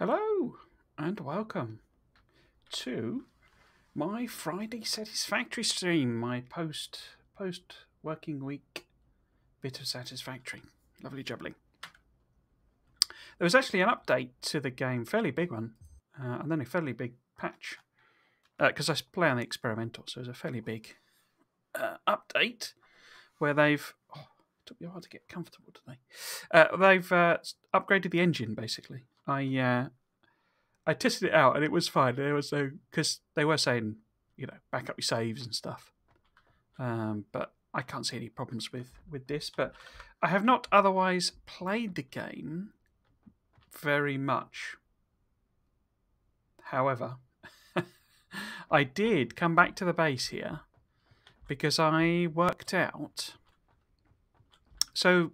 Hello and welcome to my Friday Satisfactory stream, my post working week bit of Satisfactory. Lovely jubbly. There was actually an update to the game, fairly big one, and then a fairly big patch, because I play on the experimental, so it was a fairly big update where they've it took me a while to get comfortable today. They've upgraded the engine basically. I tested it out and it was fine. There was no, because they were saying, back up your saves and stuff. But I can't see any problems with this. But I have not otherwise played the game very much. However, I did come back to the base here because I worked out. So,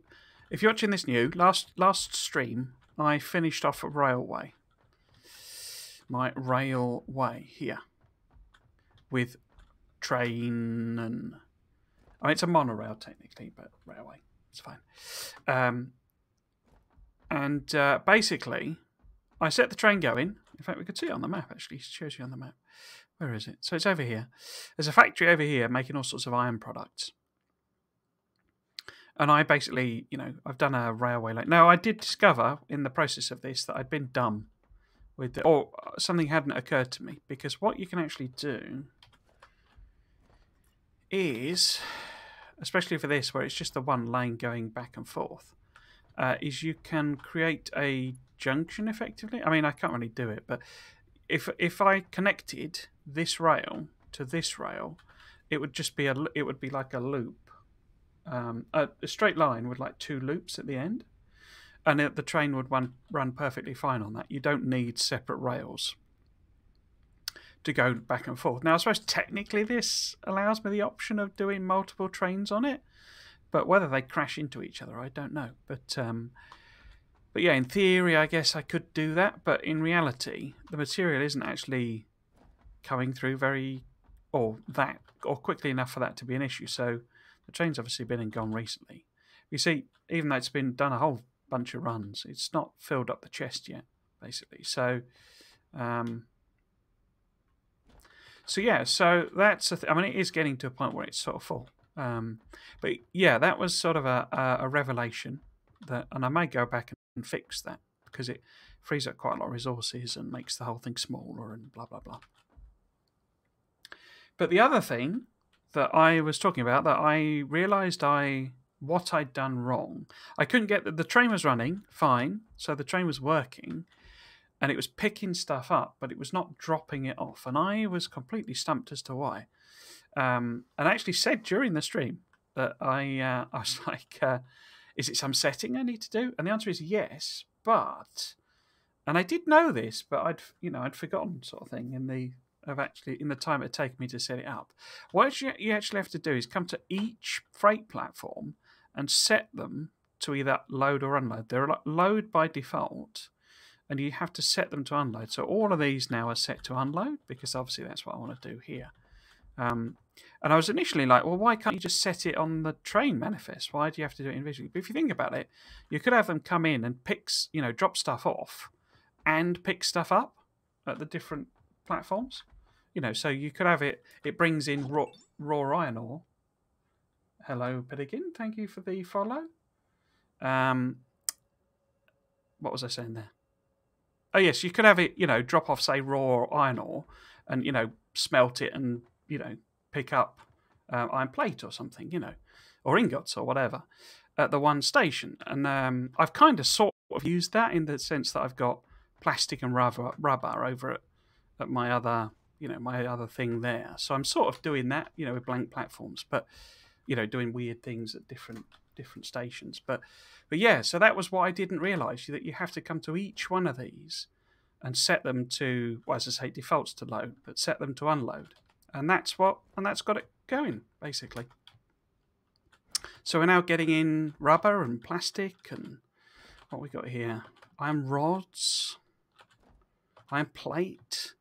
if you're watching this new, last stream, I finished off a railway. My railway here with train and it's a monorail technically, but railway, it's fine. Basically I set the train going. In fact, we could see it on the map actually. It shows you on the map. Where is it? So it's over here. There's a factory over here making all sorts of iron products. And I basically, I've done a railway link. Now I did discover in the process of this that I'd been dumb with it, or something hadn't occurred to me, because what you can actually do is, especially for this where it's just the one lane going back and forth, is you can create a junction effectively. I mean, I can't really do it, but if I connected this rail to this rail, it would just be it would be like a loop, a straight line with like two loops at the end. And the train would run perfectly fine on that. You don't need separate rails to go back and forth. Now, I suppose technically this allows me the option of doing multiple trains on it, but whether they crash into each other, I don't know. But yeah, in theory, I guess I could do that. But in reality, the material isn't actually coming through quickly enough for that to be an issue. So the train's obviously been and gone recently. You see, even though it's been done a whole bunch of runs, it's not filled up the chest yet, basically. So yeah, so that's I mean, it is getting to a point where it's sort of full. But yeah, that was sort of a revelation and I may go back and fix that because it frees up quite a lot of resources and makes the whole thing smaller and blah blah blah. But the other thing that I was talking about that I realised what I'd done wrong. I couldn't get the train was running fine, so the train was working, and it was picking stuff up, but it was not dropping it off, and I was completely stumped as to why. And I actually said during the stream that I was like, "Is it some setting I need to do?" And the answer is yes, and I did know this, but I'd forgotten sort of thing in the time it taken me to set it up. What you actually have to do is come to each freight platform and set them to either load or unload. They're load by default, and you have to set them to unload. So all of these now are set to unload, because obviously that's what I want to do here. And I was initially like, well, why can't you just set it on the train manifest? Why do you have to do it individually? But if you think about it, you could have them come in and drop stuff off and pick stuff up at the different platforms. So you could have it brings in raw iron ore. Hello, Pidigin. Thank you for the follow. What was I saying there? Oh, yes, you could have it, drop off, say, raw iron ore and, smelt it and, pick up iron plate or something, or ingots or whatever at the one station. And I've kind of sort of used that in the sense that I've got plastic and rubber over at my other my other thing there. So I'm sort of doing that, with blank platforms, but, doing weird things at different stations. But yeah, so that was what I didn't realise, that you have to come to each one of these and set them to, well, as I say, defaults to load, but set them to unload. And that's got it going, basically. So we're now getting in rubber and plastic and what we got here. Iron rods, iron plate,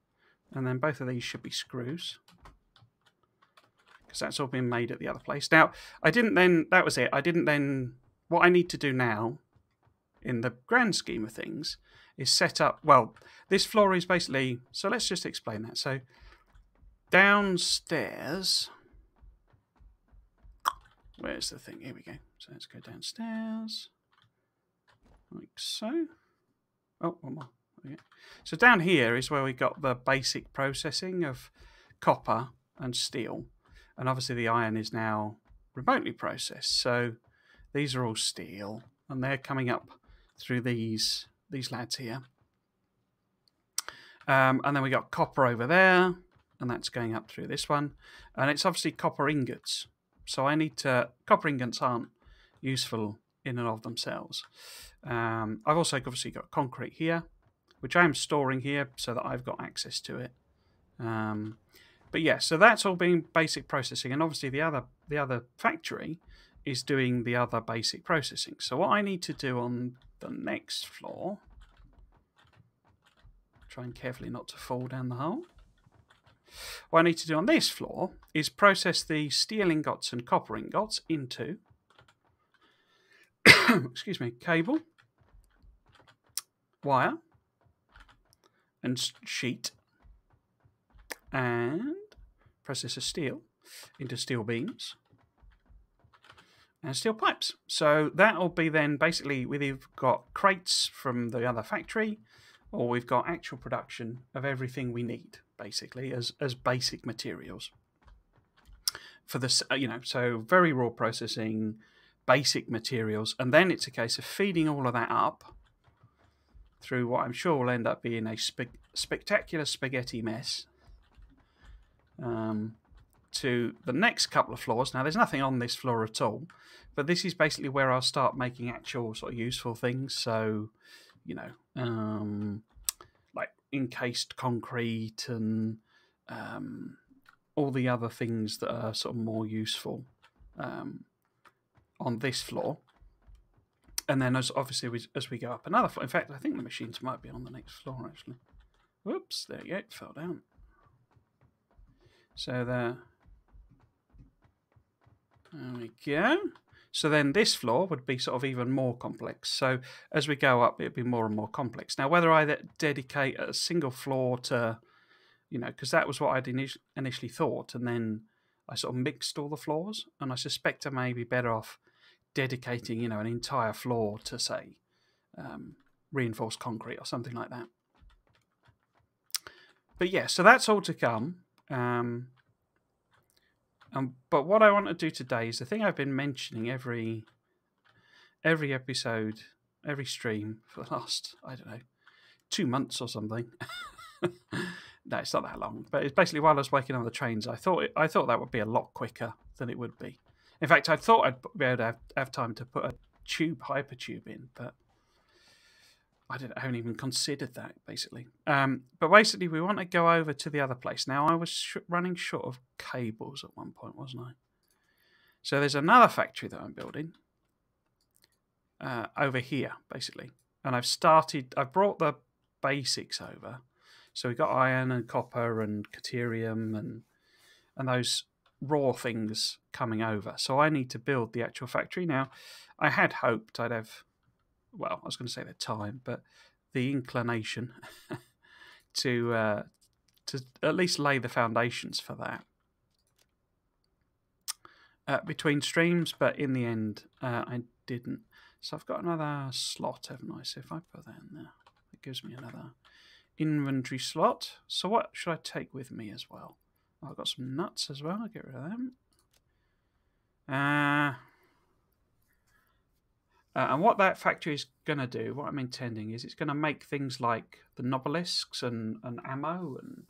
and then both of these should be screws, because that's all been made at the other place. Now, that was it. What I need to do now, in the grand scheme of things, is set up. Well, this floor is basically. So let's just explain that. So downstairs. Where's the thing? Here we go. So let's go downstairs. Like so. Oh, one more. Okay. So down here is where we got the basic processing of copper and steel. And obviously the iron is now remotely processed. So these are all steel. And they're coming up through these lads here. And then we got copper over there. And that's going up through this one. And it's obviously copper ingots. So I need to... Copper ingots aren't useful in and of themselves. I've also obviously got concrete here, which I am storing here so that I've got access to it. But yeah, so that's all being basic processing. And obviously the other factory is doing the other basic processing. So what I need to do on the next floor... Trying carefully not to fall down the hole. What I need to do on this floor is process the steel ingots and copper ingots into excuse me, cable, wire, and sheet, and process the steel into steel beams and steel pipes. So that will be then basically we've got crates from the other factory, or we've got actual production of everything we need, basically, as basic materials. For this, so very raw processing, basic materials, and then it's a case of feeding all of that up through what I'm sure will end up being a spectacular spaghetti mess to the next couple of floors. Now, there's nothing on this floor at all, but this is basically where I'll start making actual sort of useful things. So, like encased concrete and all the other things that are sort of more useful on this floor. And then as we go up another floor, in fact, I think the machines might be on the next floor, actually. Whoops, there you go, it fell down. So there we go. So then this floor would be sort of even more complex. So as we go up, it'd be more and more complex. Now, whether I dedicate a single floor to, because that was what I'd initially thought, and then I sort of mixed all the floors, and I suspect I may be better off dedicating, an entire floor to, say, reinforced concrete or something like that. But yeah, so that's all to come. But what I want to do today is the thing I've been mentioning every episode, every stream for the last, 2 months or something. No, it's not that long, but it's basically while I was waiting on the trains, I thought that would be a lot quicker than it would be. In fact, I thought I'd be able to have time to put a hypertube in, but I haven't even considered that, basically. But basically, we want to go over to the other place. Now, I was running short of cables at one point, wasn't I? So there's another factory that I'm building over here, basically. And I've brought the basics over. So we've got iron and copper and caterium and those raw things coming over. So I need to build the actual factory. Now, I had hoped I'd have... Well, I was going to say the time, but the inclination to at least lay the foundations for that between streams, but in the end, I didn't. So I've got another slot, haven't I? So if I put that in there, it gives me another inventory slot. So what should I take with me as well? Oh, I've got some nuts as well. I'll get rid of them. And what that factory is going to do, what I'm intending, is it's going to make things like the nobelisks and ammo and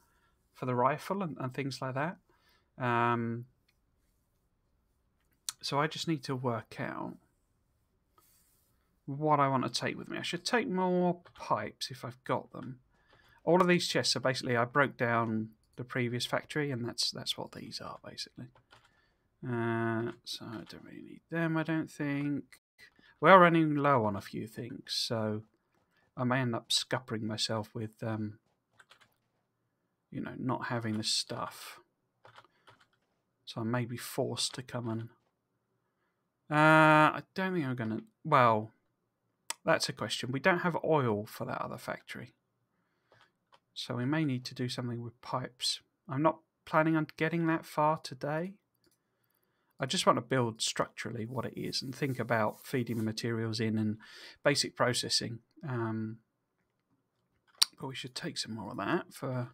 for the rifle and things like that. So I just need to work out what I want to take with me. I should take more pipes if I've got them. All of these chests are basically, I broke down the previous factory, and that's what these are, basically. So I don't really need them, I don't think. We're running low on a few things, so I may end up scuppering myself with, not having the stuff. So I may be forced to come and... I don't think I'm going to... Well, that's a question. We don't have oil for that other factory. So we may need to do something with pipes. I'm not planning on getting that far today. I just want to build structurally what it is and think about feeding the materials in and basic processing. But we should take some more of that for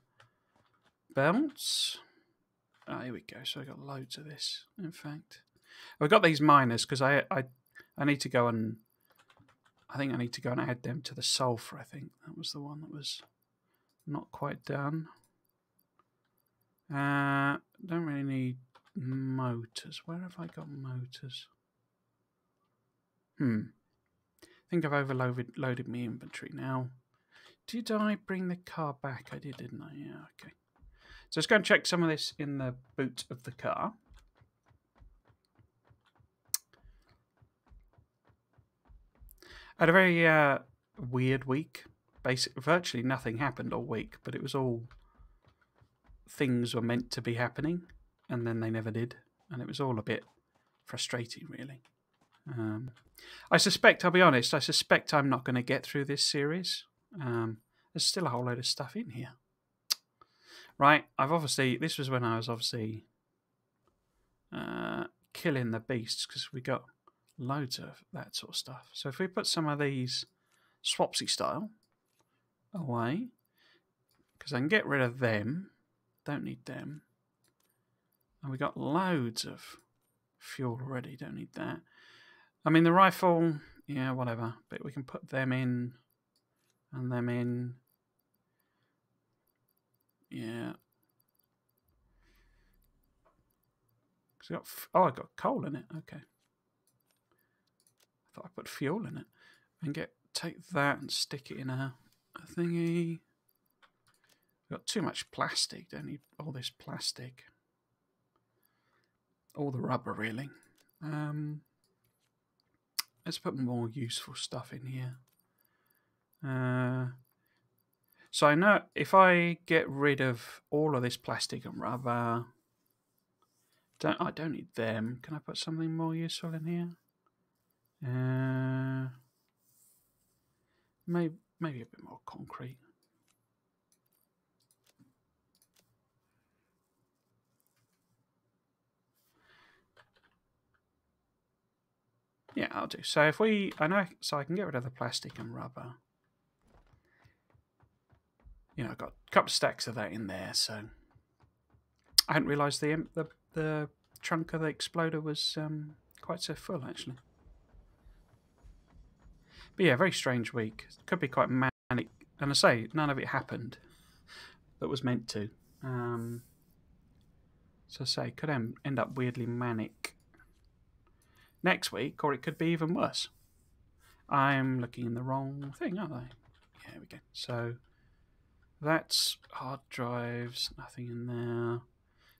belts. Oh, here we go. So I got loads of this, in fact. I've got these miners because I need to go and... I think I need to go and add them to the sulfur, I think. That was the one that was not quite done. Don't really need motors. Where have I got motors? I think I've overloaded my inventory now. Did I bring the car back? I did, didn't I? Yeah, okay. So let's go and check some of this in the boot of the car. I had a very weird week. Virtually nothing happened all week, but it was all things were meant to be happening, and then they never did, and it was all a bit frustrating, really. I suspect, I'll be honest, I suspect I'm not going to get through this series. There's still a whole load of stuff in here. Right, this was when I was obviously killing the beasts, because we got loads of that sort of stuff. So if we put some of these swapsy style away, because I can get rid of them, don't need them. And we got loads of fuel already, don't need that. I mean, the rifle, yeah, whatever, but we can put them in and them in. Yeah. I got coal in it. Okay. I thought I put fuel in it. And take that and stick it in a thingy. Got too much plastic. Don't need all this plastic. All the rubber, really. Let's put more useful stuff in here. So I know if I get rid of all of this plastic and rubber, I don't need them. Can I put something more useful in here? Maybe a bit more concrete. Yeah, I'll do. So if I can get rid of the plastic and rubber. You know, I've got a couple of stacks of that in there, so I hadn't realised the trunk of the exploder was quite so full, actually. But yeah, very strange week. Could be quite manic. And I say, none of it happened that was meant to. So I say, could end up weirdly manic next week, or it could be even worse. I'm looking in the wrong thing, aren't I? Yeah, here we go. So that's hard drives, nothing in there.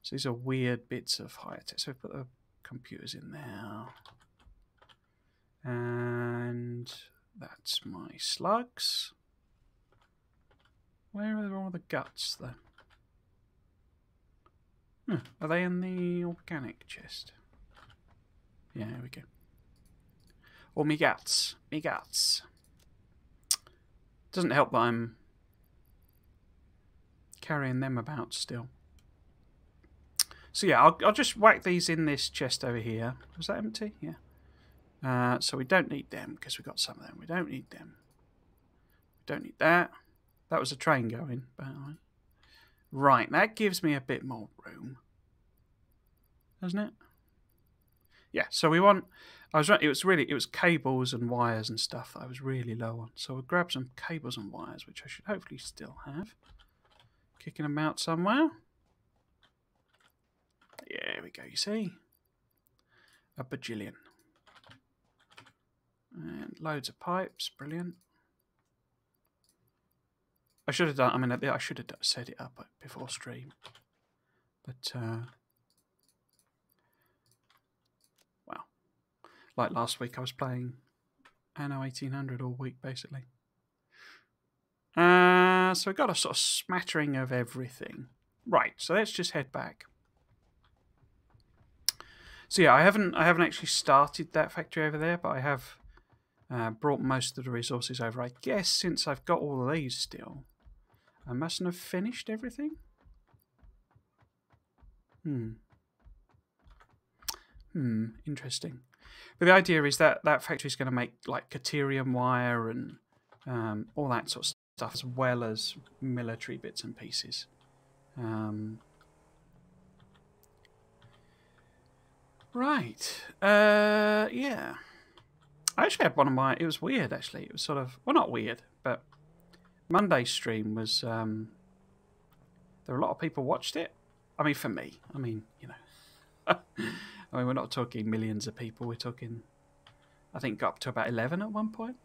So these are weird bits of higher tech. So we put the computers in there. And that's my slugs. Where are all the guts, though? Are they in the organic chest? Yeah, here we go. Or me guts. Me guts. Doesn't help that I'm carrying them about still. So yeah, I'll just whack these in this chest over here. Was that empty? Yeah. So we don't need them because we've got some of them. We don't need them. We don't need that. That was a train going, by the way. Right, that gives me a bit more room, doesn't it? Yeah. So we want. It was cables and wires and stuff that I was really low on. So we'll grab some cables and wires, which I should hopefully still have. Kicking them out somewhere. Yeah, here we go, you see? A bajillion. And loads of pipes, brilliant. I should have done, I should have set it up before stream. But, well, like last week I was playing Anno 1800 all week, basically. So we've got a sort of smattering of everything. Right, so let's just head back. So yeah, I haven't actually started that factory over there, but I have Brought most of the resources over. I guess since I've got all of these still, I mustn't have finished everything. Interesting. But the idea is that that factory is going to make like Caterium wire and all that sort of stuff, as well as military bits and pieces. Right. Yeah. I actually had one of my... It was weird, actually. It was sort of... Well, not weird, but Monday's stream was... there were a lot of people watched it. I mean, for me. I mean, you know. I mean, we're not talking millions of people. We're talking... I think got up to about 11 at one point.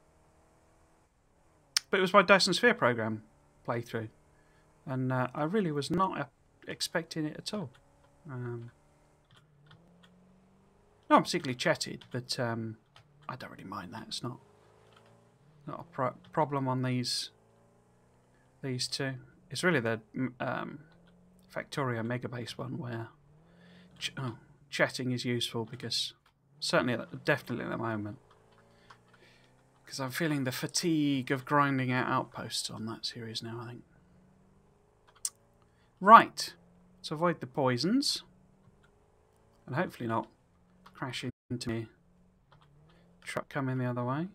But it was my Dyson Sphere program playthrough. And I really was not expecting it at all. No, I'm particularly chatted, but I don't really mind that. It's not a problem on these two. It's really the Factorio Megabase one where chatting is useful, because definitely at the moment, because I'm feeling the fatigue of grinding out outposts on that series now, I think. Right, to avoid the poisons, and hopefully not crash into me. Truck coming the other way.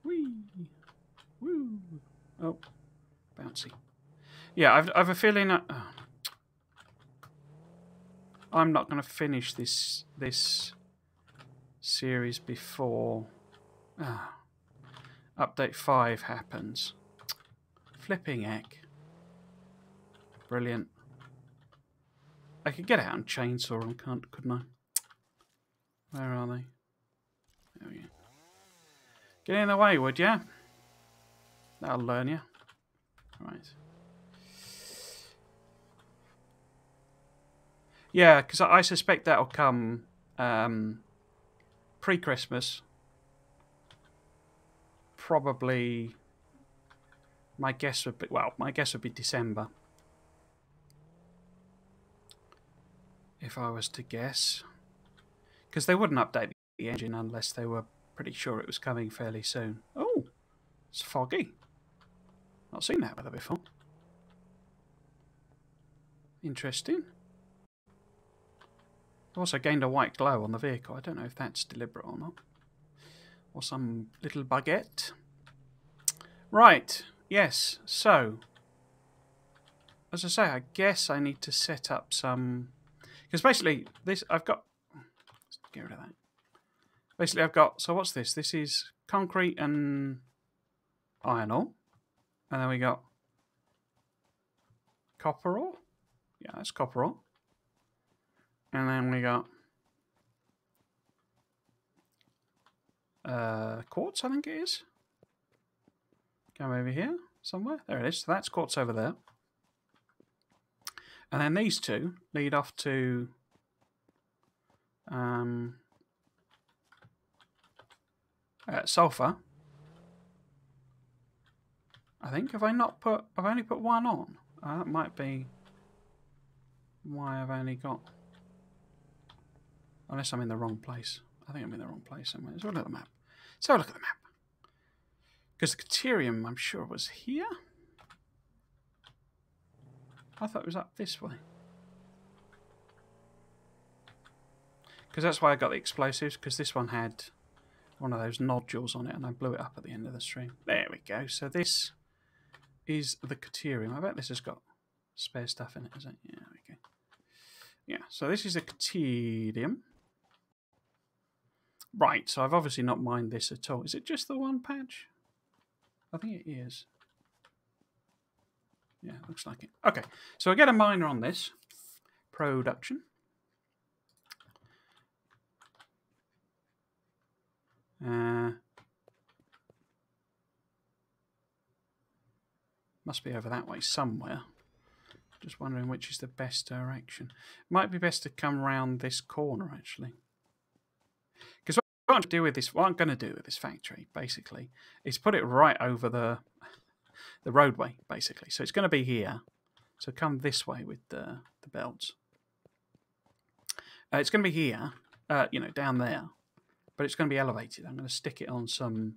Whee! Woo! Oh, bouncy. Yeah, I've a feeling I'm not going to finish this series before update 5 happens. Flipping heck. Brilliant. I could get out and chainsaw them, couldn't I? Where are they? There we go. Get in the way, would ya? That'll learn you. Right. Yeah, because I suspect that'll come pre-Christmas. Probably. My guess would be December. If I was to guess. Because they wouldn't update the engine unless they were pretty sure it was coming fairly soon. Oh, it's foggy. Not seen that weather before. Interesting. I've also gained a white glow on the vehicle. I don't know if that's deliberate or not. Or some little baguette. Right, yes, so. As I say, I guess I need to set up some... Because basically, I've got... Let's get rid of that. Basically, I've got... So what's this? This is concrete and iron ore. And then we got copper ore. Yeah, that's copper ore. And then we got quartz, I think it is. Come over here somewhere. There it is. So that's quartz over there. And then these two lead off to sulfur. I think. I've only put one on. That might be why I've only got... Unless I'm in the wrong place. I think I'm in the wrong place somewhere. Let's have a look at the map. Let's have a look at the map. Because the Caterium, I'm sure, was here. I thought it was up this way. Because that's why I got the explosives, because this one had one of those nodules on it, and I blew it up at the end of the stream. There we go. So this is the Caterium. I bet this has got spare stuff in it, is it? Yeah, there we go. Yeah, so this is a Caterium. Right, so I've obviously not mined this at all. Is it just the one patch? I think it is. Yeah, looks like it. Okay, so I get a miner on this. Production. Must be over that way somewhere. Just wondering which is the best direction. Might be best to come round this corner, actually. Because what I'm going to do with this factory, basically, is put it right over the roadway, basically. So it's going to be here. So come this way with the belts. It's going to be here, you know, down there. but it's going to be elevated. I'm going to stick it on some,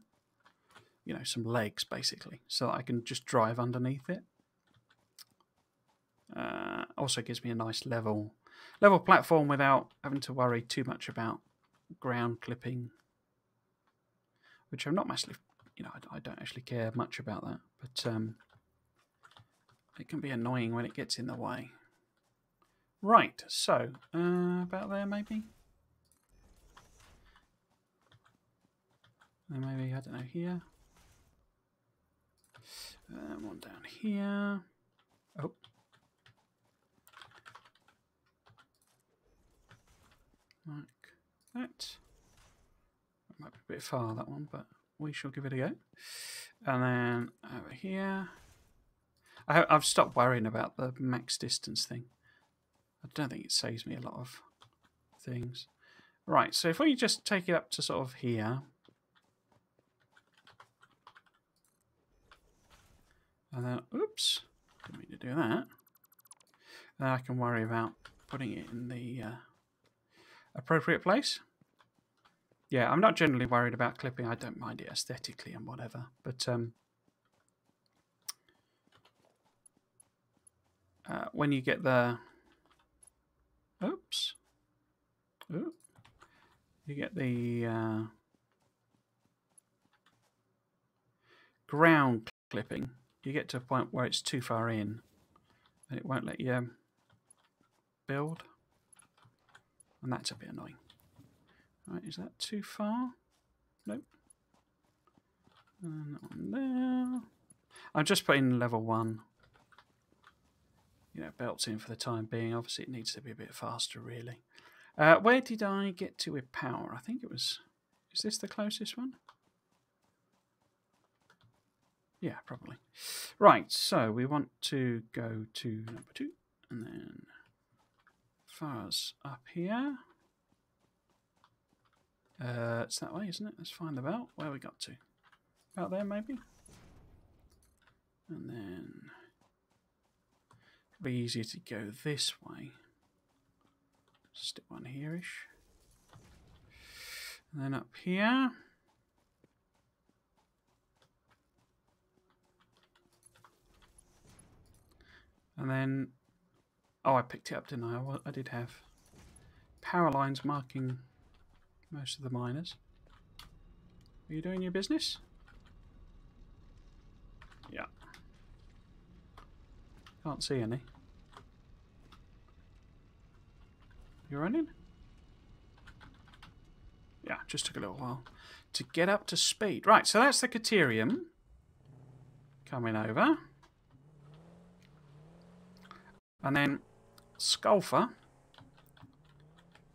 you know, some legs basically, so that I can just drive underneath it. Also gives me a nice level platform without having to worry too much about ground clipping, which I'm not massively, you know, I don't actually care much about that, but it can be annoying when it gets in the way. Right, so about there maybe. And maybe, I don't know, here. One down here. Oh. Like that. That might be a bit far, that one, but we shall give it a go. And then over here. I've stopped worrying about the max distance thing. I don't think it saves me a lot of things. Right, so if we just take it up to sort of here. And then, oops, didn't mean to do that. Then I can worry about putting it in the appropriate place. Yeah, I'm not generally worried about clipping. I don't mind it aesthetically and whatever. But when you get the... Oops. Ooh. You get the ground clipping. You get to a point where it's too far in. And it won't let you build. And that's a bit annoying. Right, is that too far? Nope. And that one there. I'm just putting level 1. You know, belts in for the time being. Obviously, it needs to be a bit faster, really. Where did I get to with power? I think it was... Is this the closest one? Yeah, probably. Right, so we want to go to number 2. And then fars up here. It's that way, isn't it? Let's find the belt. Where we got to? About there, maybe? And then... It'll be easier to go this way. Stick one here-ish. And then up here. And then... Oh, I picked it up, didn't I? I did have power lines marking most of the miners. Are you doing your business? Yeah. Can't see any. You running? Yeah, just took a little while to get up to speed. Right, so that's the Caterium coming over. And then Sculpher.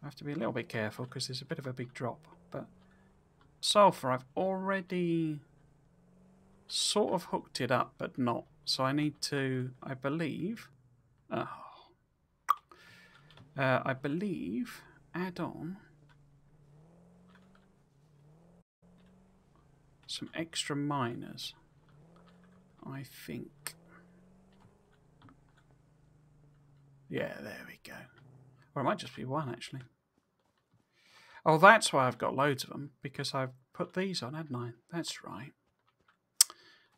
I have to be a little bit careful because there's a bit of a big drop. But Sulfur, I've already sort of hooked it up, but not. So I need to, I believe, add on some extra miners. I think. Yeah, there we go. Or it might just be one, actually. Oh, that's why I've got loads of them, because I've put these on, hadn't I? That's right.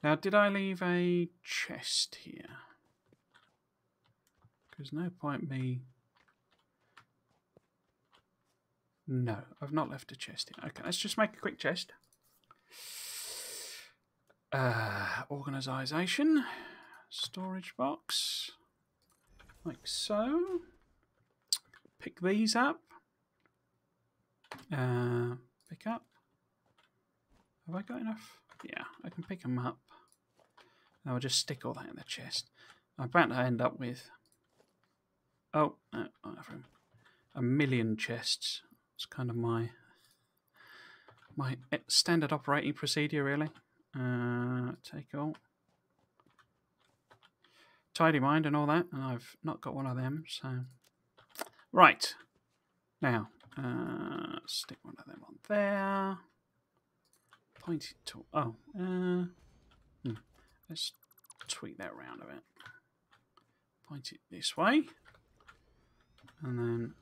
Now, did I leave a chest here? There's no point me... No, I've not left a chest here. Okay, let's just make a quick chest. Organisation. Storage box. Like so. Pick these up. Pick up. Have I got enough? Yeah, I can pick them up. Now I'll just stick all that in the chest. I'm about to end up with... Oh, no, I have room. 1,000,000 chests. It's kind of my standard operating procedure, really. Take all. Tidy mind and all that, and I've not got one of them, so... Right. Now, stick one of them on there. Point it to... Oh, let's tweak that around a bit. Point it this way. And then...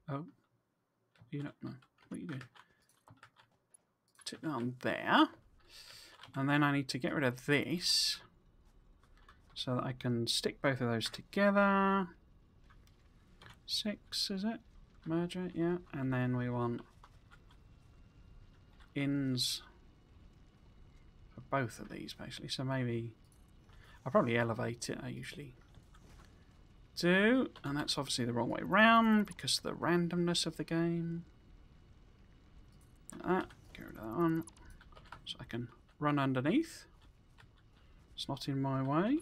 Oh. You don't know. What are you doing? Stick that on there. And then I need to get rid of this so that I can stick both of those together. 6, is it? Merger, yeah. And then we want ins for both of these, basically. So maybe I'll probably elevate it. I usually do. And that's obviously the wrong way round because of the randomness of the game. Like that. Get rid of that one. So I can run underneath. It's not in my way.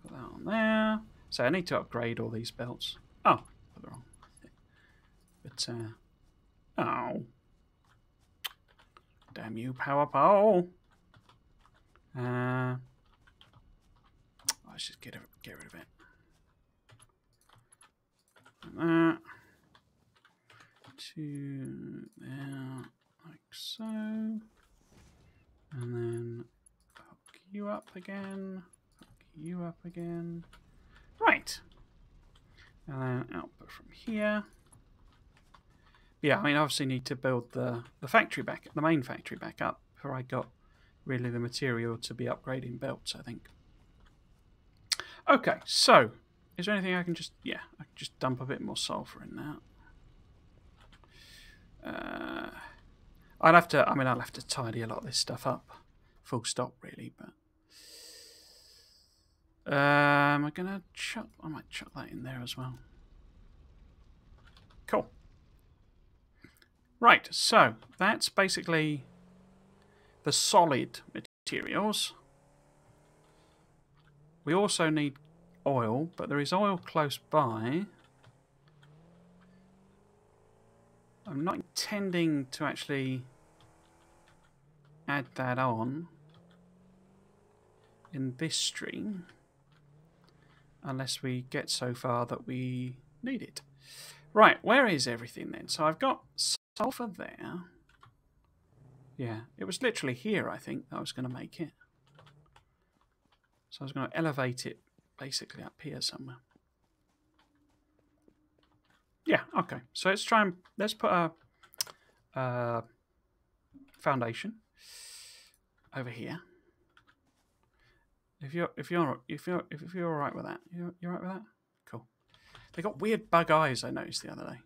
Put that on there. So I need to upgrade all these belts. Oh, put it wrong. But, oh. Damn you, power pole. Let's just get rid of it. Like that. To there, like so. And then hook you up again. Hook you up again. Right. And then output from here. Yeah, I mean, obviously need to build the factory back, the main factory back up before I got really the material to be upgrading belts, I think. Okay, so is there anything I can just, yeah, I can just dump a bit more sulfur in that. I'll have to tidy a lot of this stuff up, full stop, really. But am I gonna chuck? I might chuck that in there as well. Cool. Right, so that's basically the solid materials. We also need oil, but there is oil close by. I'm not intending to actually add that on in this stream unless we get so far that we need it. Right, where is everything then? So I've got sulfur there. Yeah, it was literally here, I think, that I was going to make it. So I was going to elevate it basically up here somewhere. Yeah, okay. So let's put a foundation over here. If you're all right with that, you're all right with that? Cool. They got weird bug eyes, I noticed the other day.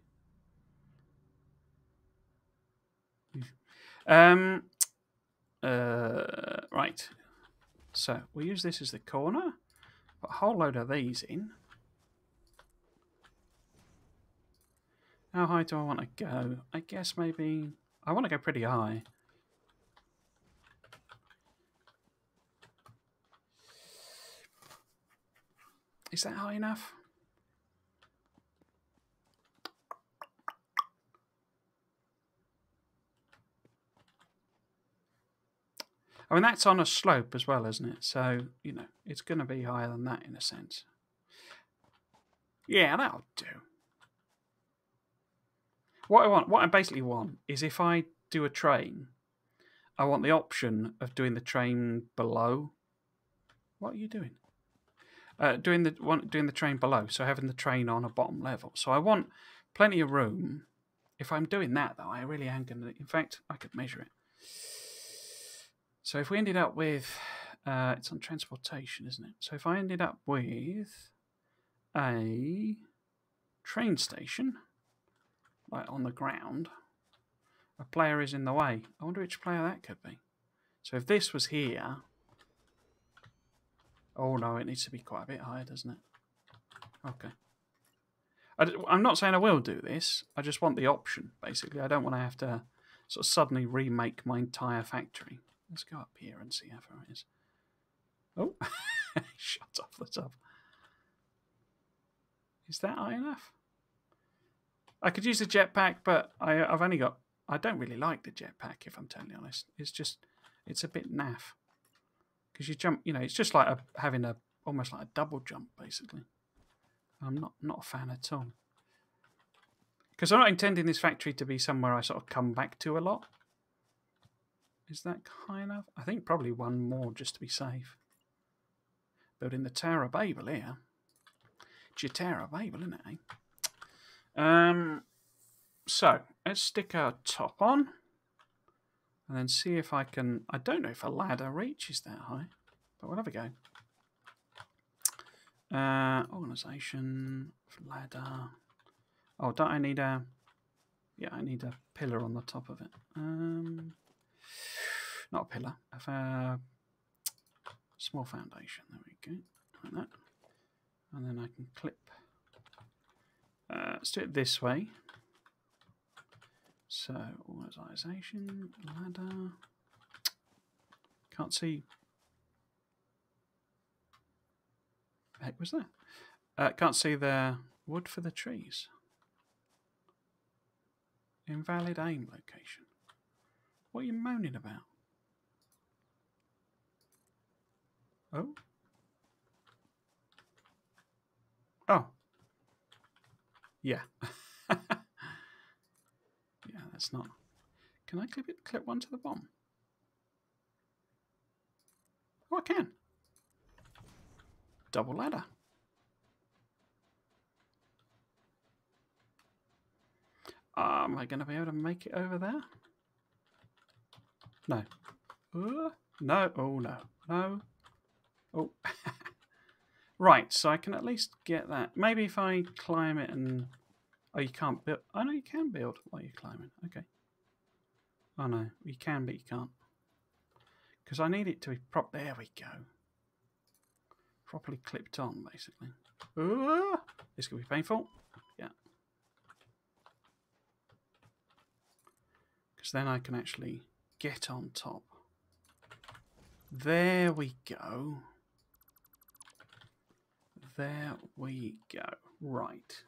Right. So we'll use this as the corner. Put a whole load of these in. How high do I want to go? I guess maybe I want to go pretty high. Is that high enough? I mean, that's on a slope as well, isn't it? So, you know, it's going to be higher than that in a sense. Yeah, that'll do. What I basically want is if I do a train, I want the option of doing the train below. What are you doing? Doing the train below, so having the train on a bottom level. So I want plenty of room. If I'm doing that, though, I really am going to... In fact, I could measure it. So if we ended up with... it's on transportation, isn't it? So if I ended up with a train station, like on the ground, a player is in the way. I wonder which player that could be. So if this was here... Oh no, it needs to be quite a bit higher, doesn't it? Okay. I'm not saying I will do this. I just want the option, basically. I don't want to have to sort of suddenly remake my entire factory. Let's go up here and see how far it is. Oh, shot off the top. Is that high enough? I could use the jetpack, but I've only got... I don't really like the jetpack, if I'm totally honest. It's a bit naff. Because you jump, you know, it's just like having almost like a double jump, basically. I'm not a fan at all. Because I'm not intending this factory to be somewhere I sort of come back to a lot. Is that high enough? I think probably one more just to be safe. Building the Tower of Babel here. It's your Tower of Babel, isn't it, eh? So, let's stick our top on. And then see if I can... I don't know if a ladder reaches that high, but we'll have a go. Organisation, ladder. Oh, don't I need a... Yeah, I need a pillar on the top of it. Not a pillar. I have a small foundation. There we go. Like that. And then I can clip. Let's do it this way. So, organisation, ladder. Can't see. The heck was that? Can't see the wood for the trees. Invalid aim location. What are you moaning about? Oh. Oh. Yeah. Yeah, that's not... Can I clip one to the bottom? Oh, I can. Double ladder. Am I going to be able to make it over there? No. No. Oh, no. No. Oh. Right, so I can at least get that. Maybe if I climb it and... Oh, you can't build... Oh, no, you can build while you're climbing. Okay. Oh, no. You can, but you can't. Because I need it to be prop... There we go. Properly clipped on, basically. This could be painful. Yeah. Because then I can actually get on top. There we go. There we go. Right.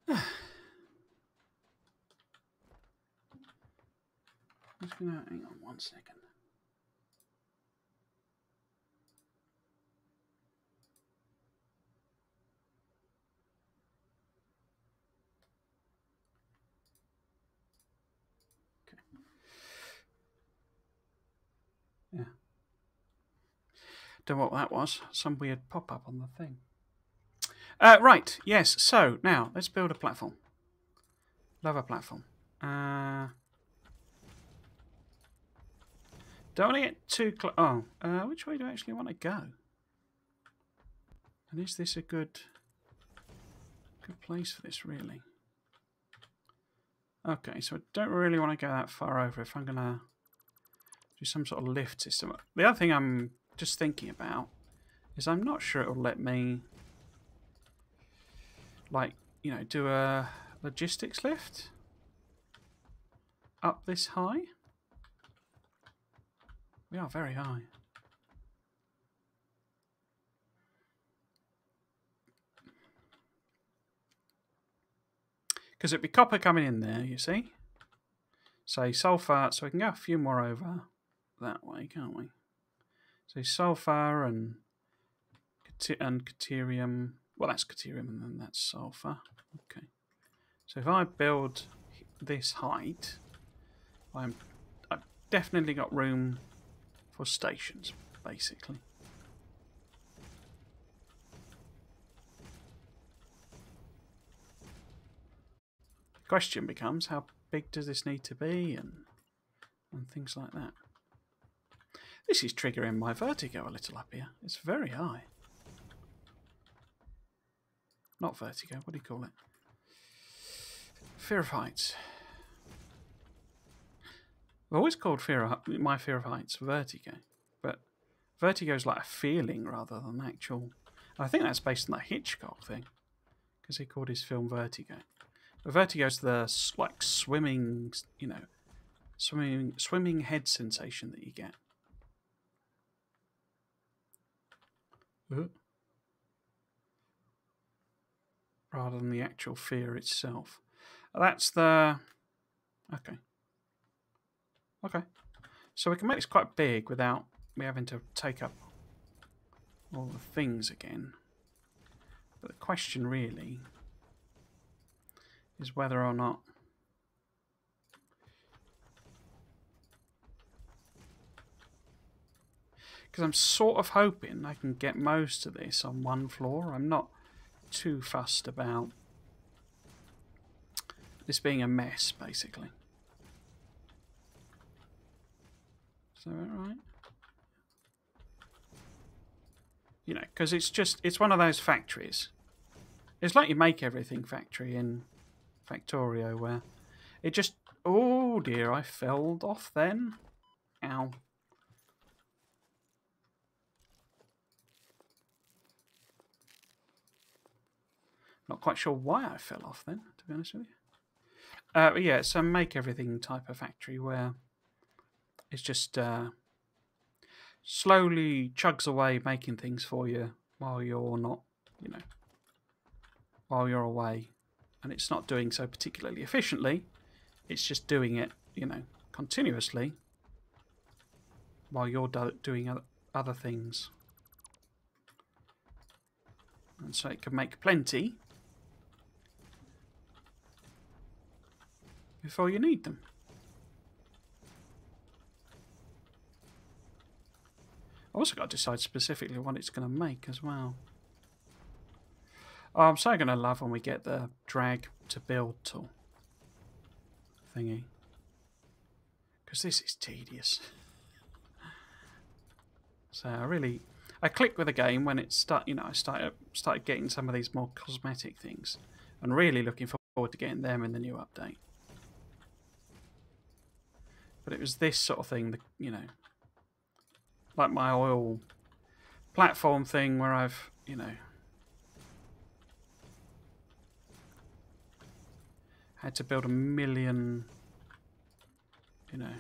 I'm just gonna hang on 1 second. Okay. Yeah. Don't know what that was. Some weird pop-up on the thing. Right. Yes. So now let's build a platform. Love a platform. Don't want to get too close. Oh, which way do I actually want to go? And is this a good place for this, really? Okay, so I don't really want to go that far over if I'm going to do some sort of lift system. The other thing I'm just thinking about is I'm not sure it'll let me, like, you know, do a logistics lift up this high. We are very high. Because it'd be copper coming in there, you see. Say sulfur, so we can go a few more over that way, can't we? So sulfur and caterium. Well, that's caterium and then that's sulfur. Okay. So if I build this height, I've definitely got room for stations, basically. The question becomes, how big does this need to be, and things like that. This is triggering my vertigo a little up here. It's very high. Not vertigo, what do you call it? Fear of heights. I've always called my fear of heights vertigo, but vertigo is like a feeling rather than actual. I think that's based on that Hitchcock thing, because he called his film Vertigo. But vertigo's the like swimming, you know, swimming head sensation that you get. Rather than the actual fear itself. That's the... Okay. Okay. So we can make this quite big without me having to take up all the things again. But the question really is whether or not... Because I'm sort of hoping I can get most of this on one floor. I'm not too fussed about this being a mess, basically. Is that right? You know, because it's one of those factories. It's like you make everything factory in Factorio, where it just... Oh dear, I fell off then. Ow. Not quite sure why I fell off then, to be honest with you. But yeah, it's a make everything type of factory where it's just slowly chugs away making things for you while you're not, you know, while you're away. And it's not doing so particularly efficiently. It's just doing it, you know, continuously while you're doing other things. And so it can make plenty before you need them. I've also got to decide specifically what it's going to make as well. Oh, I'm so going to love when we get the drag to build tool thingy, because this is tedious. So I click with a game when it I started getting some of these more cosmetic things, and really looking forward to getting them in the new update. But it was this sort of thing that, you know, like my oil platform thing where I've, you know, had to build 1 million, you know,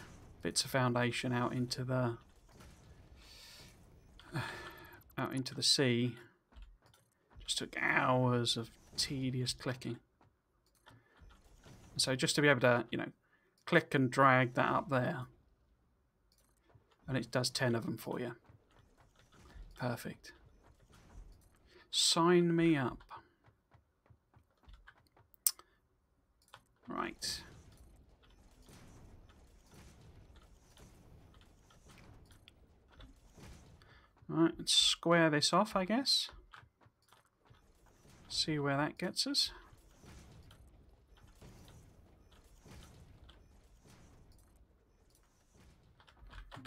bits of foundation out into the sea. Just took hours of tedious clicking. So just to be able to, you know, click and drag that up there, and it does 10 of them for you. Perfect. Sign me up. Right. Right, let's square this off, I guess. See where that gets us.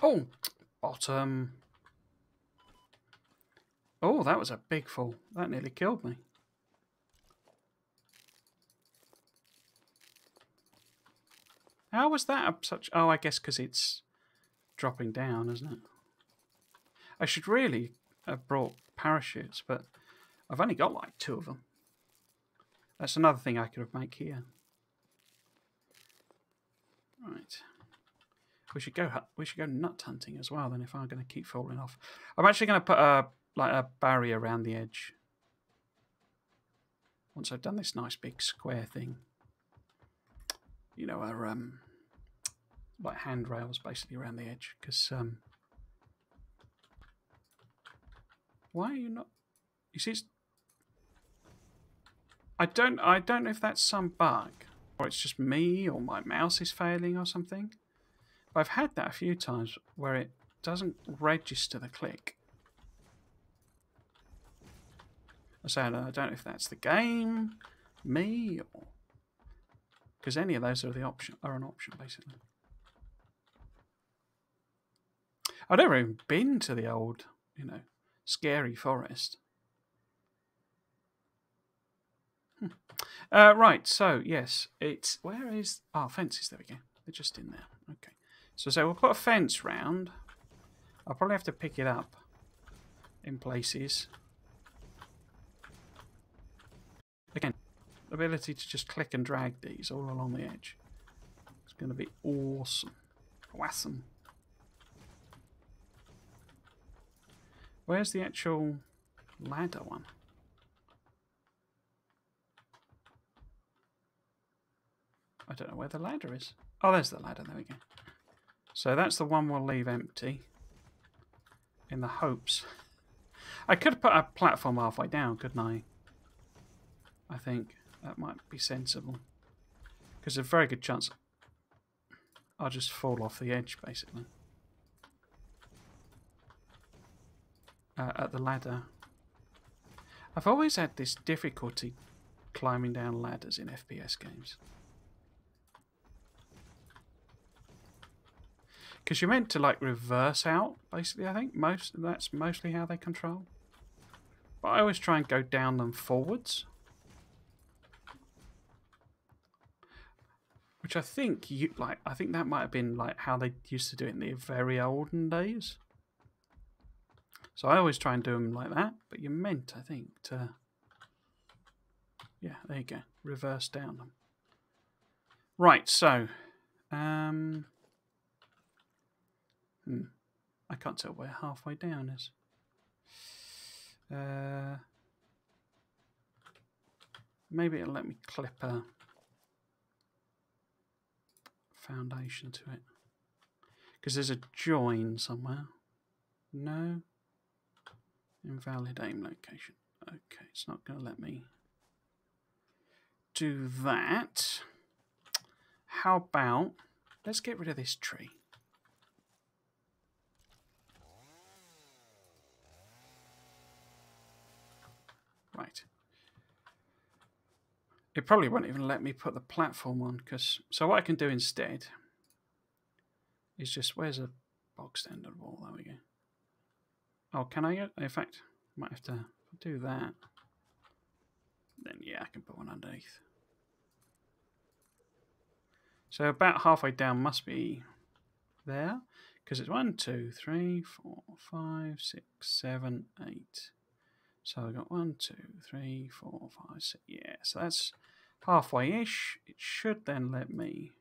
Oh, bottom. Oh, that was a big fall. That nearly killed me. How was that up such... Oh, I guess because it's dropping down, isn't it? I should really have brought parachutes, but I've only got like 2 of them. That's another thing I could have made here. Right. We should go nut hunting as well then, if I'm going to keep falling off. I'm actually going to put a barrier around the edge. Once I've done this nice big square thing. You know, like handrails basically around the edge, because why are you not? You see, I don't know if that's some bug, or it's just me, or my mouse is failing, or something. But I've had that a few times where it doesn't register the click. So I don't know if that's the game, me, or because any of those are an option basically. I've never even been to the old, you know, scary forest. Right, so yes, it's where is fences? There we go. They're just in there. Okay, so we'll put a fence round. I'll probably have to pick it up in places. Again, the ability to just click and drag these all along the edge. It's going to be awesome. Awesome. Where's the actual ladder one? I don't know where the ladder is. Oh, there's the ladder. There we go. So that's the one we'll leave empty. In the hopes. I could put a platform halfway down, couldn't I? I think that might be sensible. Because there's a very good chance I'll just fall off the edge, basically. At the ladder. I've always had this difficulty climbing down ladders in FPS games. Because you're meant to like reverse out, basically. I think that's mostly how they control. But I always try and go down them forwards, which I think I think that might have been like how they used to do it in the very olden days. So I always try and do them like that. But you're meant, I think, to yeah, there you go, reverse down them. Right. So, I can't tell where halfway down is. Maybe it'll let me clip a foundation to it. Because there's a join somewhere. No. Invalid aim location. Okay, it's not going to let me do that. How about, let's get rid of this tree. Right. It probably won't even let me put the platform on, because so what I can do instead is just, where's a bog standard wall? There we go. Oh, can I get, in fact, I might have to do that. Then yeah, I can put one underneath. So about halfway down must be there, because it's 1, 2, 3, 4, 5, 6, 7, 8. So I've got 1, 2, 3, 4, 5, 6. Yeah, so that's halfway-ish. It should then let me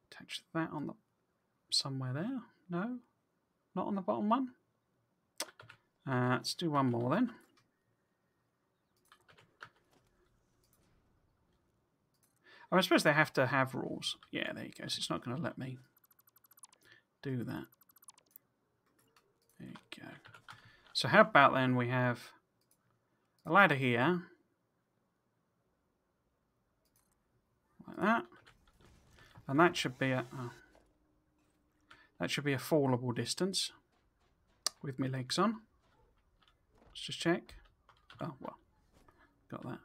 attach that on the somewhere there. No, not on the bottom one. Let's do one more then. I suppose they have to have rules. Yeah, there you go. So it's not going to let me do that. There you go. So how about then we have a ladder here, like that, and that should be a fallable distance with my legs on. Let's just check. Oh well, got that.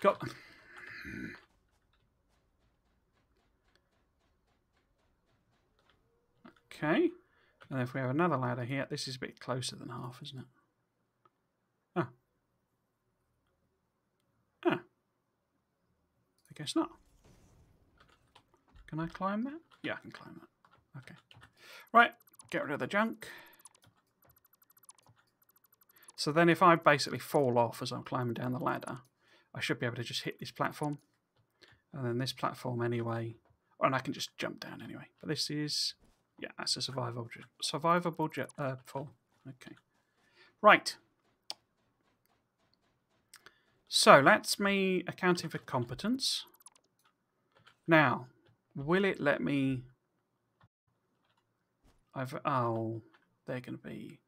Got them. Okay. And if we have another ladder here, this is a bit closer than half, isn't it? Oh. Ah. I guess not. Can I climb that? Yeah, I can climb that. Okay. Right. Get rid of the junk. So then if I basically fall off as I'm climbing down the ladder, I should be able to just hit this platform. And then this platform anyway. And I can just jump down anyway. But this is... yeah, that's a survivable fall. Okay. Right. So that's me accounting for competence. Now, will it let me... oh, they're going to be...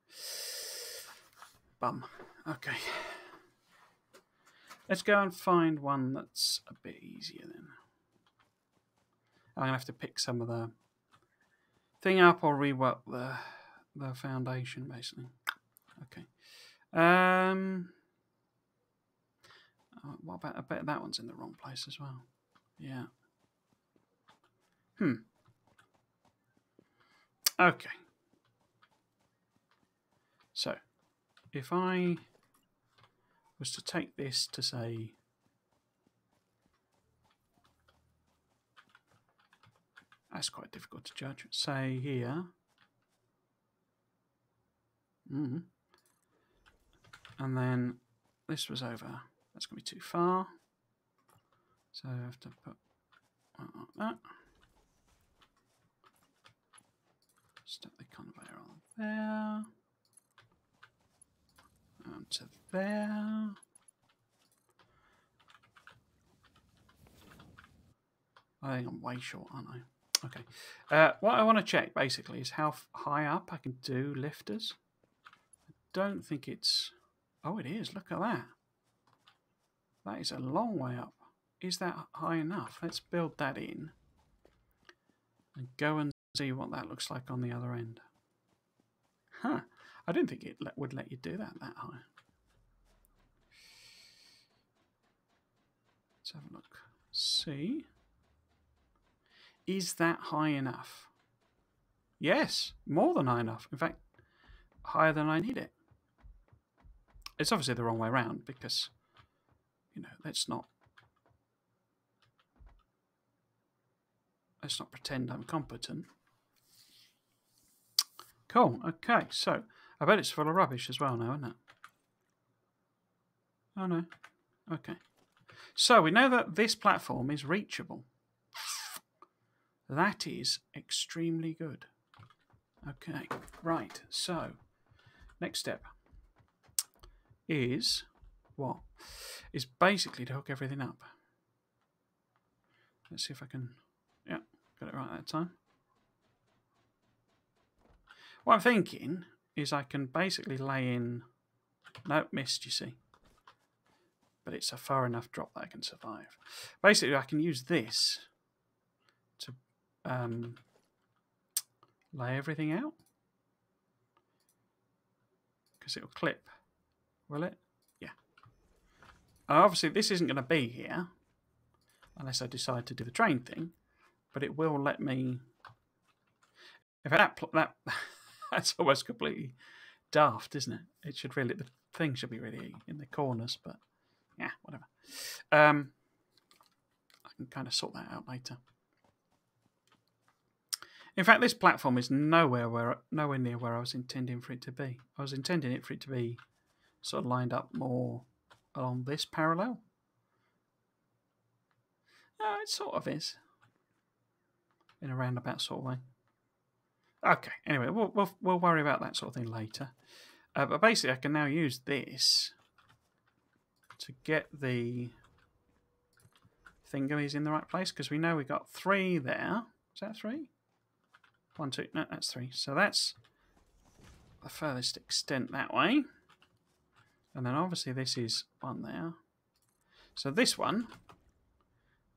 bum. Okay. Let's go and find one that's a bit easier then. I'm going to have to pick some of the thing up or rework the foundation basically. Okay. What about, I bet that one's in the wrong place as well. Yeah. Okay. So, if I was to take this to say, that's quite difficult to judge, say here, and then this was over, that's going to be too far, so I have to put like that, step the conveyor on there, and to there. I think I'm way short, aren't I? Okay. What I want to check basically is how high up I can do lifters. I don't think it's... oh, it is. Look at that. That is a long way up. Is that high enough? Let's build that in and go and see what that looks like on the other end. Huh. I didn't think it would let you do that high. Let's have a look. See. Is that high enough? Yes, more than high enough. In fact, higher than I need it. It's obviously the wrong way around because, you know, let's not pretend I'm competent. Cool. Okay, so I bet it's full of rubbish as well now, isn't it? Oh no. Okay. So we know that this platform is reachable. That is extremely good. Okay, right. So next step is what? Is basically to hook everything up. Let's see if I can. Yeah, got it right that time. What I'm thinking is I can basically lay in. Nope, missed, you see. But it's a far enough drop that I can survive. Basically, I can use this to lay everything out. Because it will clip. Will it? Yeah. Obviously, this isn't going to be here unless I decide to do the train thing. But it will let me. In fact, that's almost completely daft, isn't it? It should really, the thing should be really in the corners, but yeah, whatever. I can kind of sort that out later. In fact, this platform is nowhere near where I was intending for it to be. I was intending it for it to be sort of lined up more along this parallel. It sort of is, in a roundabout sort of way. Okay, anyway, we'll worry about that sort of thing later. But basically, I can now use this to get the thingamies in the right place, because we know we got 3 there. Is that 3? 1, 2, no, that's 3. So that's the furthest extent that way. And then obviously this is 1 there. So this one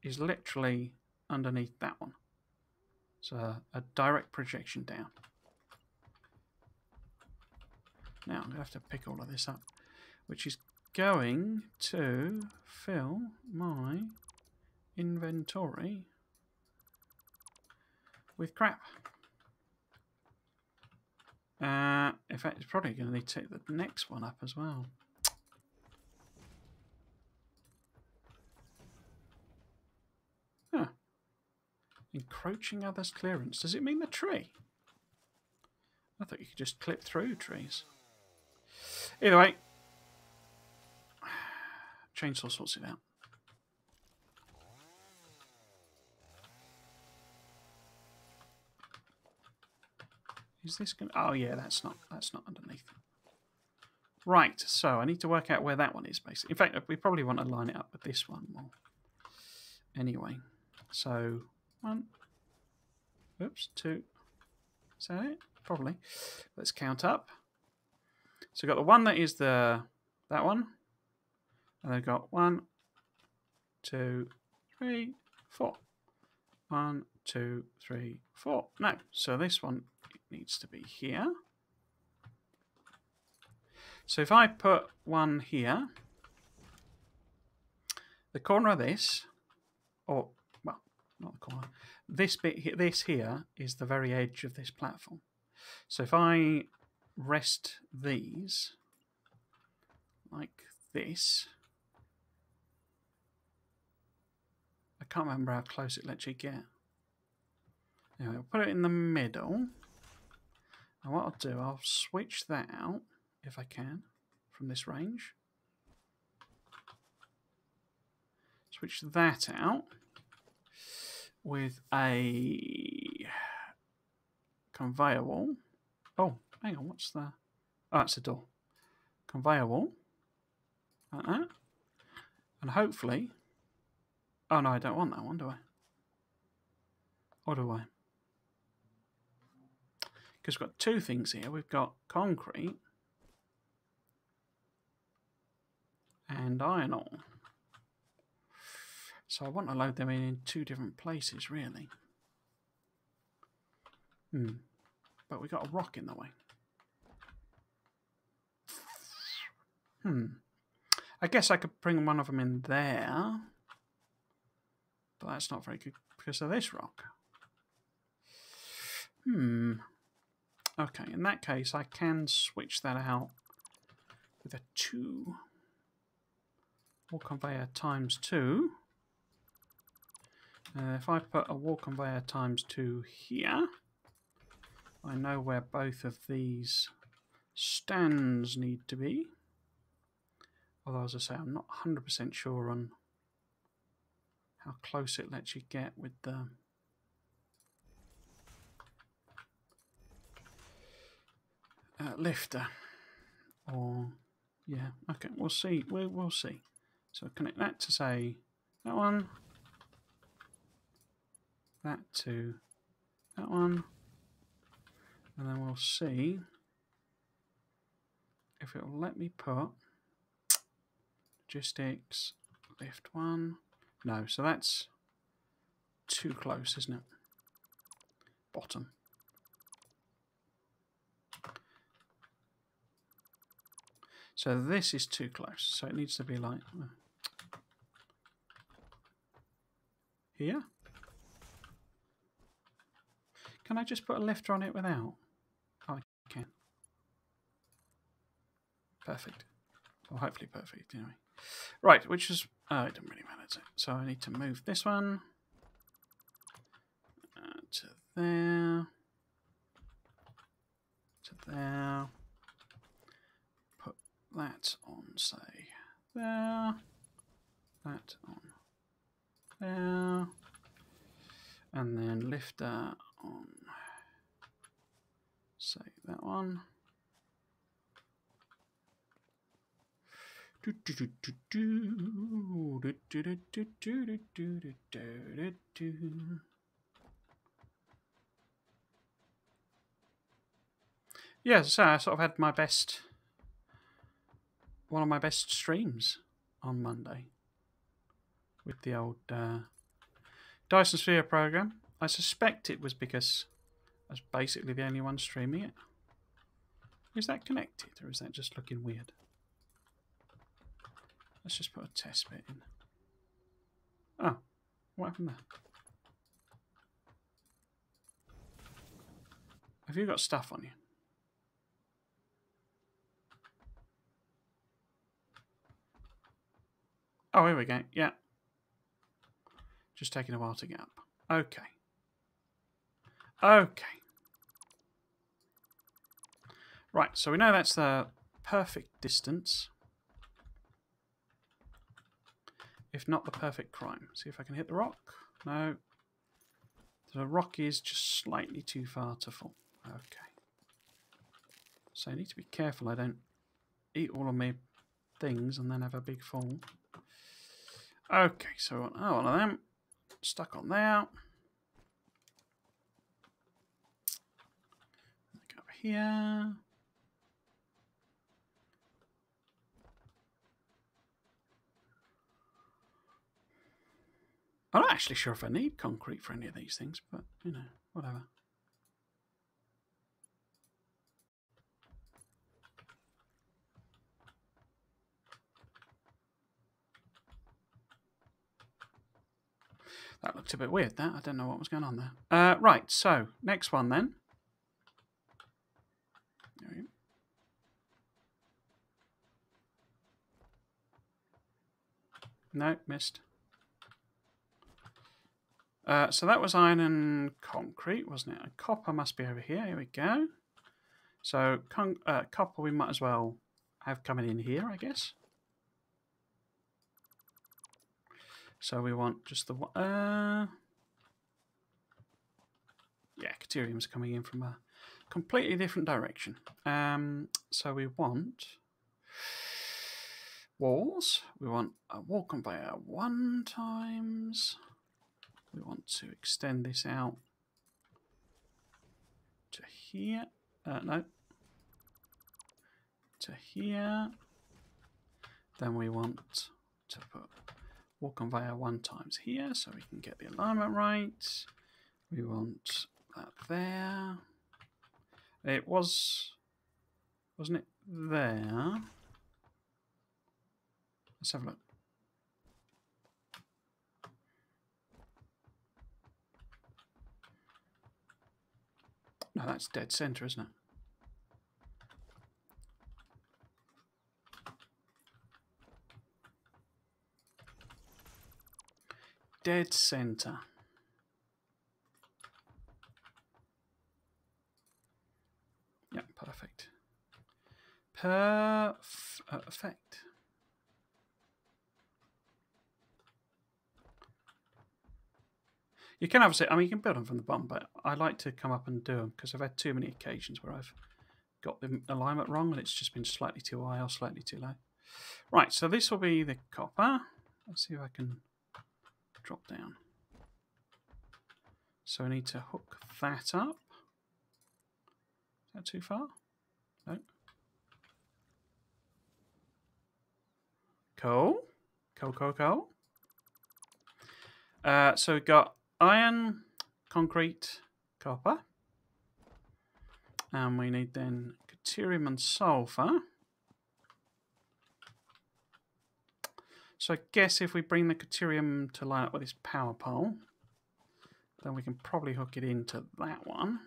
is literally underneath that one. So a direct projection down. Now I'm going to have to pick all of this up, which is going to fill my inventory with crap. In fact, it's probably going to need to take the next one up as well. Huh. Encroaching others' clearance. Does it mean the tree? I thought you could just clip through trees. Either way, chainsaw sorts it out. Is this going to... Oh yeah, that's not underneath. Right, so I need to work out where that one is, basically. In fact, we probably want to line it up with this one more. Anyway, so 1, oops, 2. Is that it? Probably. Let's count up. So we've got the one that is that one. And then we've got 1, 2, 3, 4. 1, 2, 3, 4. No, so this one needs to be here. So if I put 1 here, the corner of this, or, well, not the corner, this bit, this here is the very edge of this platform. So if I rest these like this, I can't remember how close it lets you get. Anyway, I'll put it in the middle. And what I'll do, I'll switch that out, if I can, from this range. Switch that out with a conveyor wall. Oh, hang on, what's the... Oh, that's the door. Conveyor wall. Like that. And hopefully... Oh, no, I don't want that one, do I? Or do I? Because we've got 2 things here. We've got concrete and iron ore. So I want to load them in 2 different places, really. But we got a rock in the way. I guess I could bring one of them in there. But that's not very good because of this rock. Okay, in that case, I can switch that out with a 2. Wall conveyor times 2. If I put a wall conveyor times 2 here, I know where both of these stands need to be. Although, as I say, I'm not 100% sure on how close it lets you get with the lifter. Or, yeah, okay, we'll see. We'll see. So connect that to, say, that one. That to that one. And then we'll see if it will let me put logistics lift 1. No, so that's too close, isn't it? Bottom. So this is too close. So it needs to be like here. Can I just put a lifter on it without? Oh, I can. Perfect. Well, hopefully perfect, anyway. Right, which is... Oh, it doesn't really matter, does it? So I need to move this one to there. To there. Put that on, say, there. That on there. And then lifter on, say, that one. Yeah, so I sort of had my best, one of my best streams on Monday with the old Dyson Sphere program. I suspect it was because I was basically the only one streaming it. Is that connected, or is that just looking weird? Let's just put a test bit in. Oh, what happened there? Have you got stuff on you? Oh, here we go. Yeah. Just taking a while to get up. Okay. Okay. Right, so we know that's the perfect distance. If not the perfect crime. See if I can hit the rock. No. The rock is just slightly too far to fall. Okay. So I need to be careful I don't eat all of my things and then have a big fall. Okay, so we want one of them stuck on there. Go over here. I'm not actually sure if I need concrete for any of these things, but, you know, whatever. That looked a bit weird, that. I don't know what was going on there. Right, so, next one then. There we go. No, missed. So that was iron and concrete, wasn't it? And copper must be over here. Here we go. So copper we might as well have coming in here, I guess. So we want just the... yeah, Caterium's coming in from a completely different direction. So we want walls. We want a wall conveyor 1 times... We want to extend this out to here. No. To here. Then we want to put wall conveyor 1 times here so we can get the alignment right. We want that there. It was, wasn't it there? Let's have a look. No, that's dead center, isn't it? Dead center. Yeah, perfect. Perfect. You can obviously, I mean, you can build them from the bottom, but I like to come up and do them because I've had too many occasions where I've got the alignment wrong and it's just been slightly too high or slightly too low. Right, so this will be the copper. Let's see if I can drop down. So I need to hook that up. Is that too far? No. Cool. Cool. So we've got iron, concrete, copper. And we need then deuterium and sulfur. So I guess if we bring the deuterium to line up with this power pole, then we can probably hook it into that one.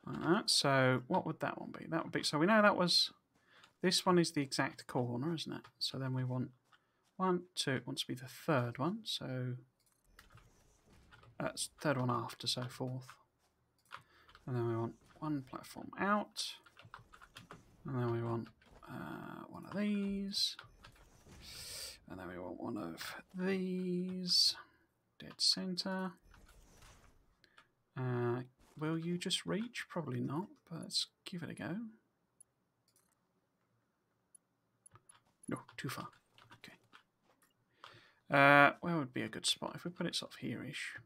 Like that. So what would that one be? That would be, so we know that was, this one is the exact corner, isn't it? So then we want 1, 2, it wants to be the third one. So that's third one after, so fourth. And then we want one platform out. And then we want one of these. And then we want one of these. Dead center. Will you just reach? Probably not, but let's give it a go. No, too far. Okay. Where would be a good spot? If we put it sort of here-ish.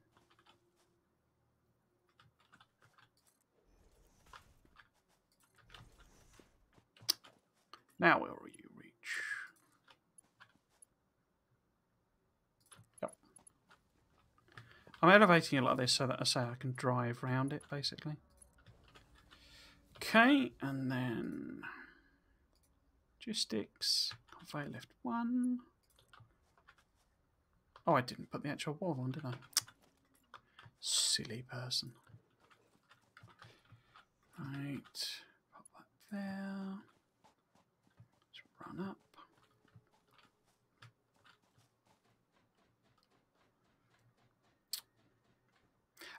Now will you reach? Yep. I'm elevating it like this so that I can drive round it, basically. Okay, and then logistics, conveyor lift 1. Oh, I didn't put the actual wall on, did I? Silly person. Right, pop that there. Let's run up.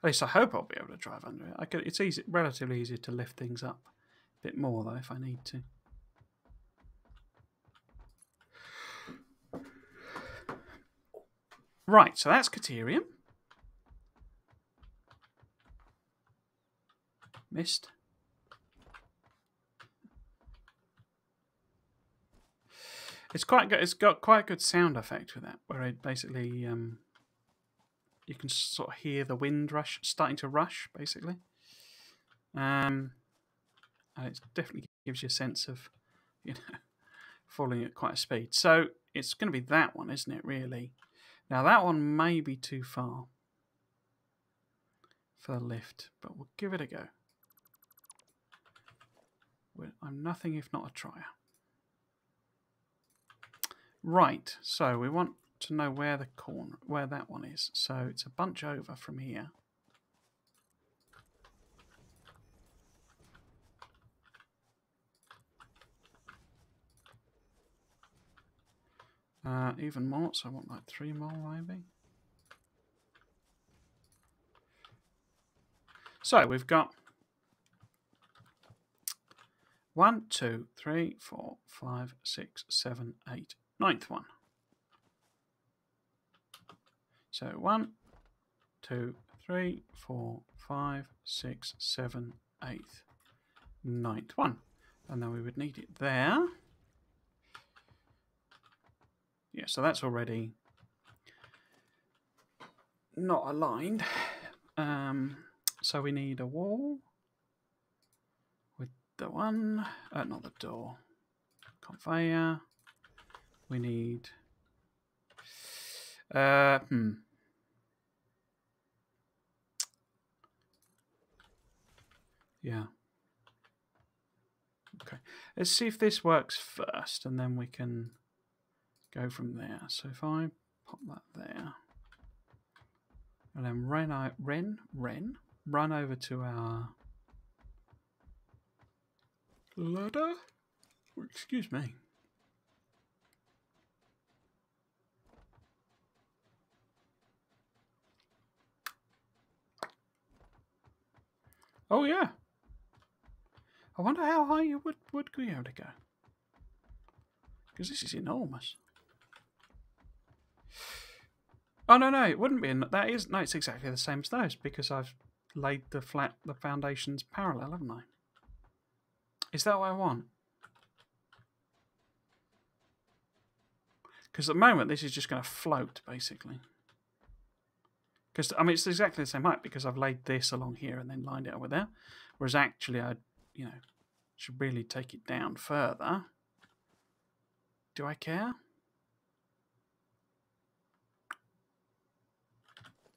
At least I hope I'll be able to drive under it. It's easy, relatively easy to lift things up a bit more though if I need to. Right, so that's deuterium. Missed. It's quite good. It's got quite a good sound effect with that, where it basically you can sort of hear the wind rush starting to rush, basically. And it definitely gives you a sense of, you know, falling at quite a speed. So it's going to be that one, isn't it? Really. Now that one may be too far for the lift, but we'll give it a go. I'm nothing if not a trier. Right, so we want to know where the corner, where that one is. So it's a bunch over from here. Even more, so I want like 3 more maybe. So we've got 1, 2, 3, 4, 5, 6, 7, 8, 9th one. So 1, 2, 3, 4, 5, 6, 7, 8, 9th one. And then we would need it there. Yeah, so that's already not aligned. So we need a wall with the one, not the door, conveyor. We need, yeah. Okay, let's see if this works first and then we can go from there. So if I pop that there. And then run over to our ladder. Excuse me. Oh yeah. I wonder how high you would be able to go. Because this is enormous. Oh no, it wouldn't be. That is no. It's exactly the same as those because I've laid the foundations parallel, haven't I? Is that what I want? Because at the moment this is just going to float basically. Because I mean it's exactly the same height because I've laid this along here and then lined it up with there. Whereas actually I, should really take it down further. Do I care?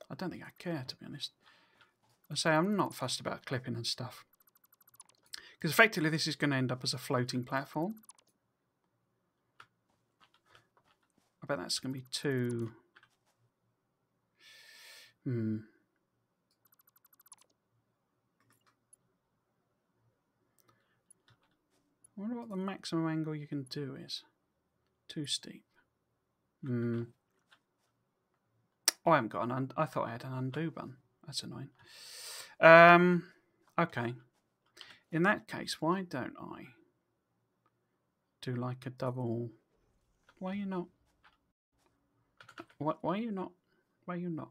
I don't think I care, to be honest. I say I'm not fussed about clipping and stuff. Because effectively this is going to end up as a floating platform. I bet that's going to be too... I wonder what the maximum angle you can do is. Too steep. Oh, I haven't got an I thought I had an undo button. That's annoying. Okay. In that case, why don't I do like a double... Why are you not? Why are you not? Why are you not?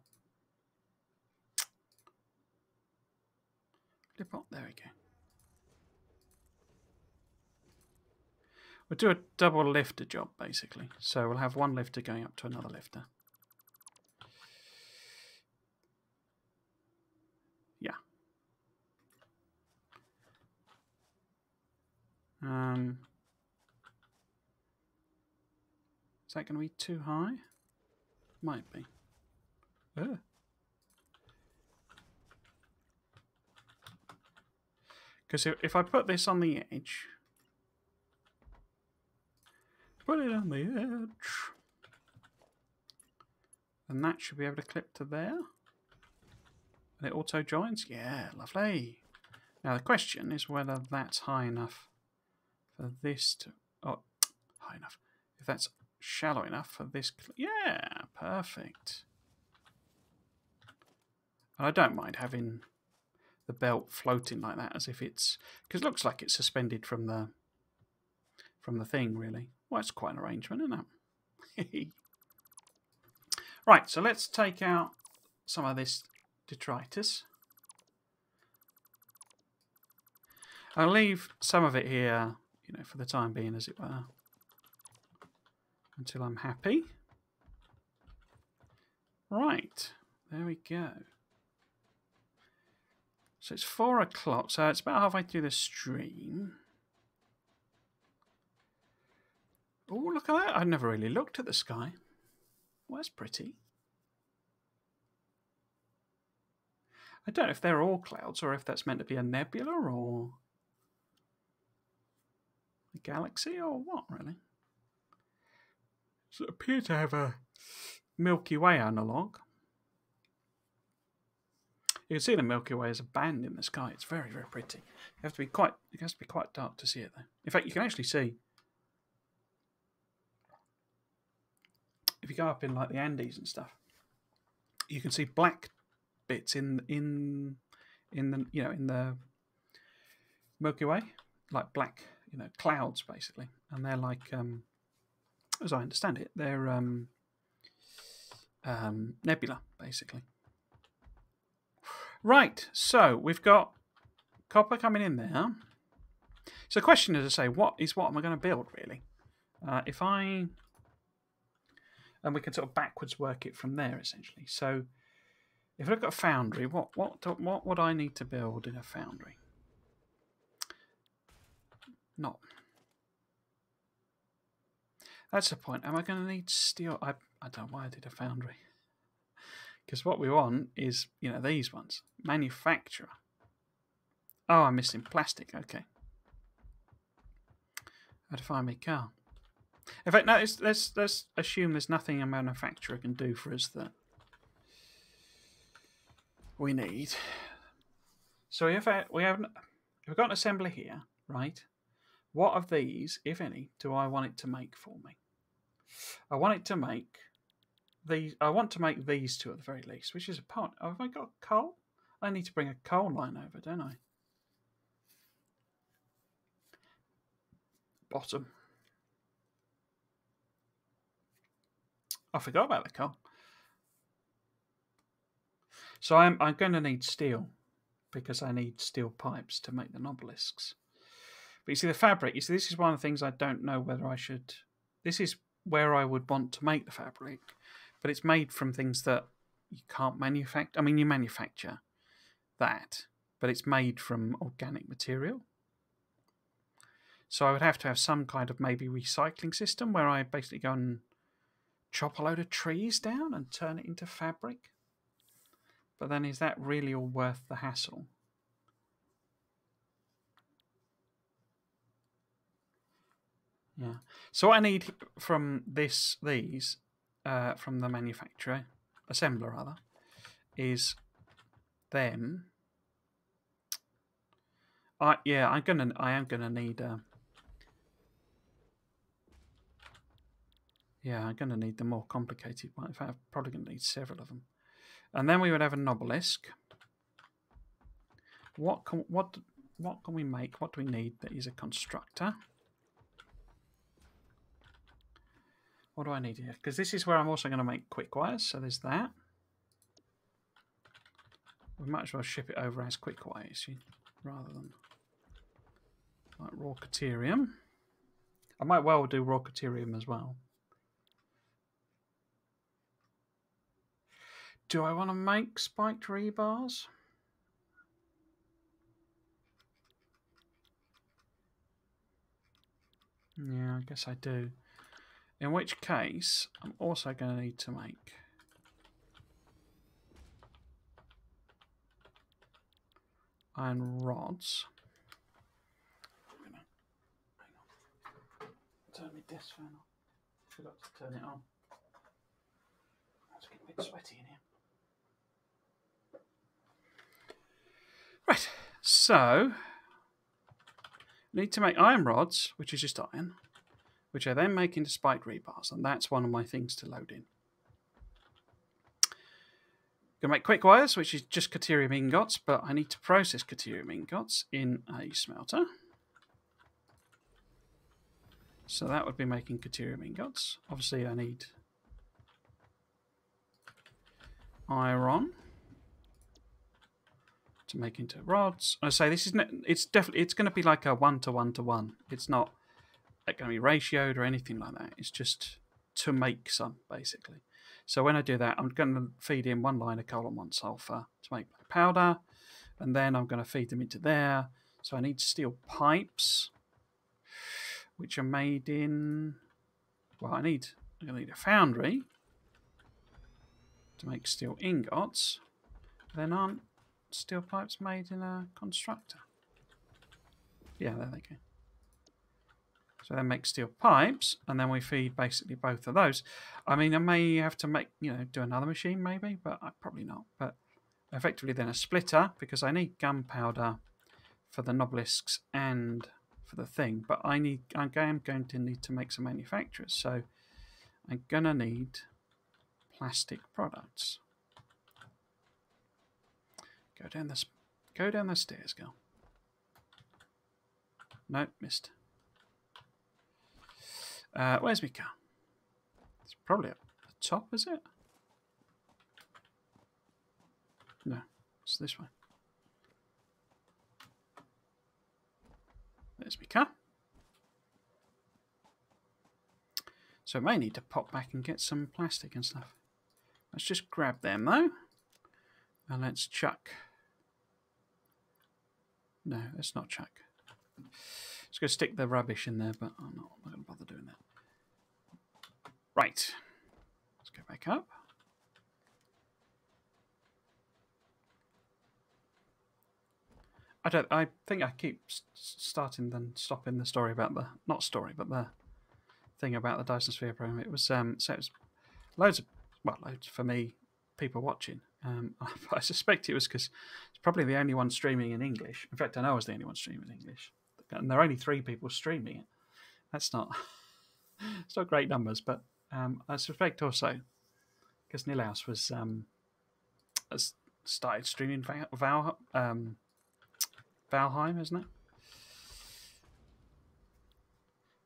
Flip up. There we go. We'll do a double lifter job, basically. So we'll have one lifter going up to another lifter. Yeah. Is that going to be too high? Might be. Because if I put this on the edge... Put it on the edge. And that should be able to clip to there. And it auto joins. Yeah, lovely. Now the question is whether that's high enough for this to... Oh, high enough. If that's shallow enough for this... Yeah, perfect. And I don't mind having the belt floating like that as if it's... Because it looks like it's suspended from the thing, really. Well, it's quite an arrangement, isn't it? Right, so let's take out some of this detritus. I'll leave some of it here, for the time being, as it were, until I'm happy. Right, there we go. So it's 4 o'clock, so it's about halfway through the stream. Oh, look at that. I've never really looked at the sky. Well, that's pretty. I don't know if they're all clouds or if that's meant to be a nebula or a galaxy or what, really. So it appears to have a Milky Way analogue. You can see the Milky Way as a band in the sky. It's very, very pretty. It has to be quite dark to see it, though. In fact, you can actually see... If you go up in like the Andes and stuff, you can see black bits in the Milky Way, like black clouds basically, and they're like as I understand it, they're nebula basically. Right, so we've got copper coming in there. So the question is to say, what am I going to build really? And we can sort of backwards work it from there, essentially. So, if I look at a foundry, what would I need to build in a foundry? Not. That's the point. Am I going to need steel? I don't know why I did a foundry. Because what we want is, these ones. Manufacturer. Oh, I'm missing plastic. Okay. How to find my car? In fact, no, let's assume there's nothing a manufacturer can do for us that we need. So we've got an assembly here, right? What of these, if any, do I want it to make for me? I want it to make these. I want to make these two at the very least, which is a part. Oh, have I got coal? I need to bring a coal line over, don't I? Bottom. I forgot about the coal. So I'm going to need steel because I need steel pipes to make the obelisks. But you see the fabric. You see, this is one of the things I don't know whether I should. This is where I would want to make the fabric, but it's made from things that you can't manufacture. I mean, you manufacture that, but it's made from organic material. So I would have to have some kind of maybe recycling system where I basically go and chop a load of trees down and turn it into fabric. But then is that really all worth the hassle? Yeah. So what I need from these from the manufacturer, assembler rather, is them. I am gonna need. I'm gonna need the more complicated one. In fact, I'm probably gonna need several of them. And then we would have an obelisk. What can we make? What do we need that is a constructor? What do I need here? Because this is where I'm also going to make quick wires. So there's that. We might as well ship it over as quick wires rather than like raw caterium. I might well do raw caterium as well. Do I want to make spiked rebars? Yeah, I guess I do. In which case, I'm also going to need to make iron rods. I'm gonna, hang on. Turn my desk fan on. Forgot to turn it on. It's getting a bit sweaty in here. Right, so need to make iron rods, which is just iron, which I then make into spiked rebars, and that's one of my things to load in. Gonna make quick wires, which is just caterium ingots, but I need to process caterium ingots in a smelter. So that would be making caterium ingots. Obviously, I need iron to make into rods. I say this is it's going to be like a 1 to 1 to 1. It's not going to be ratioed or anything like that. It's just to make some, basically. So when I do that, I'm going to feed in 1 line of coal and 1 sulfur to make powder, and then I'm going to feed them into there. So I need steel pipes, which are made in. Well, I'm going to need a foundry to make steel ingots. Then aren't steel pipes made in a constructor? Yeah, there they go. So then make steel pipes, and then we feed basically both of those. I mean, I may have to make, do another machine maybe, but probably not. But effectively then a splitter, because I need gunpowder for the obelisks and for the thing. But I'm going to need to make some manufacturers. So I'm going to need plastic products. Go down the stairs, girl. No, missed. Where's my car? It's probably at the top, is it? No, it's this way. There's my car. So I may need to pop back and get some plastic and stuff. Let's just grab them though. And let's chuck. No, let's not chuck. Just going to stick the rubbish in there, but I'm not going to bother doing that. Right. Let's go back up. I think I keep starting then stopping the story about the the thing about the Dyson Sphere program. It was so it was loads for me. people watching. I suspect it was because it's probably the only one streaming in English. In fact, I know I was the only one streaming in English, and there are only 3 people streaming it. That's not it's not great numbers, but I suspect also because Nilhaus was has started streaming Valheim, isn't it?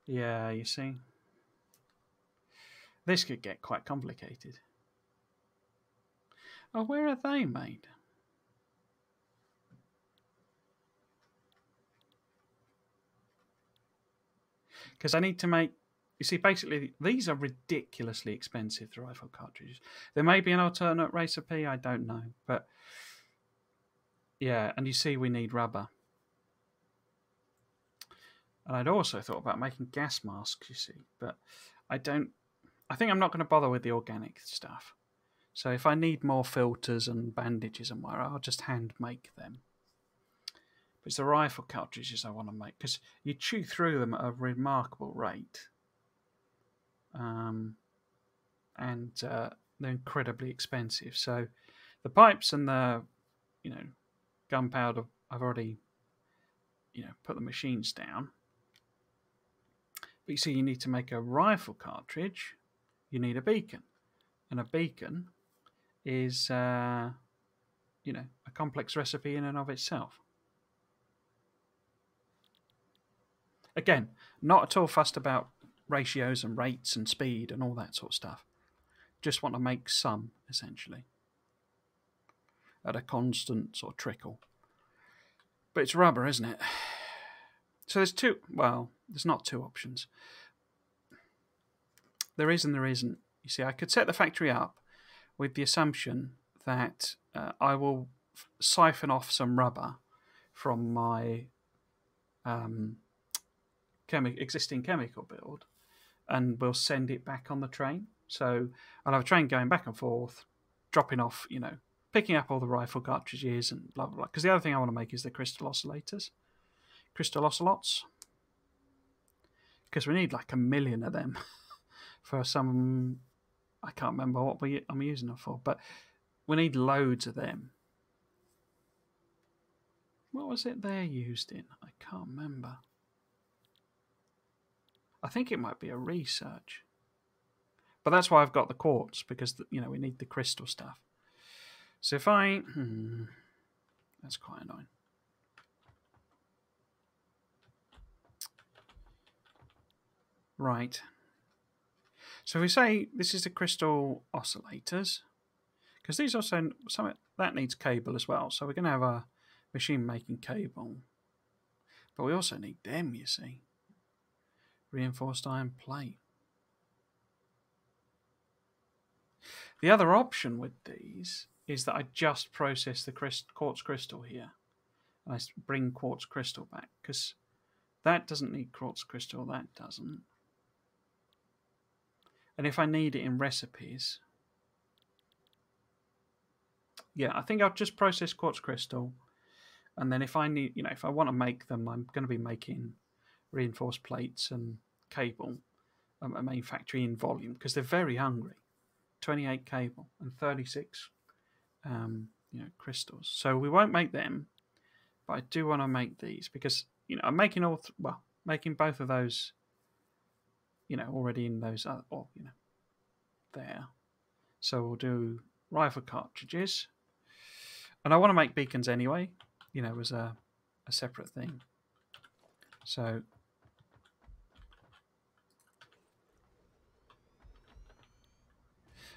Yeah, you see, this could get quite complicated. Oh, where are they made? Because I need to make. You see, basically, these are ridiculously expensive, the rifle cartridges. There may be an alternate recipe, I don't know. But, yeah, and you see we need rubber. And I'd also thought about making gas masks, you see. But I think I'm not going to bother with the organic stuff. So if I need more filters and bandages and whatever, I'll just hand make them. But it's the rifle cartridges I want to make, because you chew through them at a remarkable rate. And they're incredibly expensive. So the pipes and the, gunpowder, I've already, put the machines down. But you see, you need to make a rifle cartridge. You need a beacon, and a beacon is, a complex recipe in and of itself. Again, not at all fussed about ratios and rates and speed and all that sort of stuff. Just want to make some, essentially, at a constant sort of trickle. But it's rubber, isn't it? So there's there's not 2 options. There is and there isn't. You see, I could set the factory up with the assumption that I will siphon off some rubber from my existing chemical build, and we'll send it back on the train. So I'll have a train going back and forth, dropping off, picking up all the rifle cartridges and blah, blah, blah. Because the other thing I want to make is the crystal oscillators. Crystal ocelots. Because we need like 1 million of them for some... I can't remember what I'm using them for, but we need loads of them. What was it they're used in? I can't remember. I think it might be a research. But that's why I've got the quartz, because, we need the crystal stuff. So if I... that's quite annoying. Right. So if we say this is the crystal oscillators, because these also... that needs cable as well. So we're going to have a machine making cable. But we also need them, you see. Reinforced iron plate. The other option with these is that I just process the quartz crystal here. And I bring quartz crystal back, because that doesn't need quartz crystal, that doesn't. And if I need it in recipes, yeah, I think I'll just process quartz crystal. And then if I need, if I want to make them, I'm going to be making reinforced plates and cable at my main factory in volume, because they're very hungry. 28 cable and 36 crystals. So we won't make them, but I do want to make these, because I'm making making both of those already in those there. So we'll do rifle cartridges, and I want to make beacons anyway, as a separate thing. So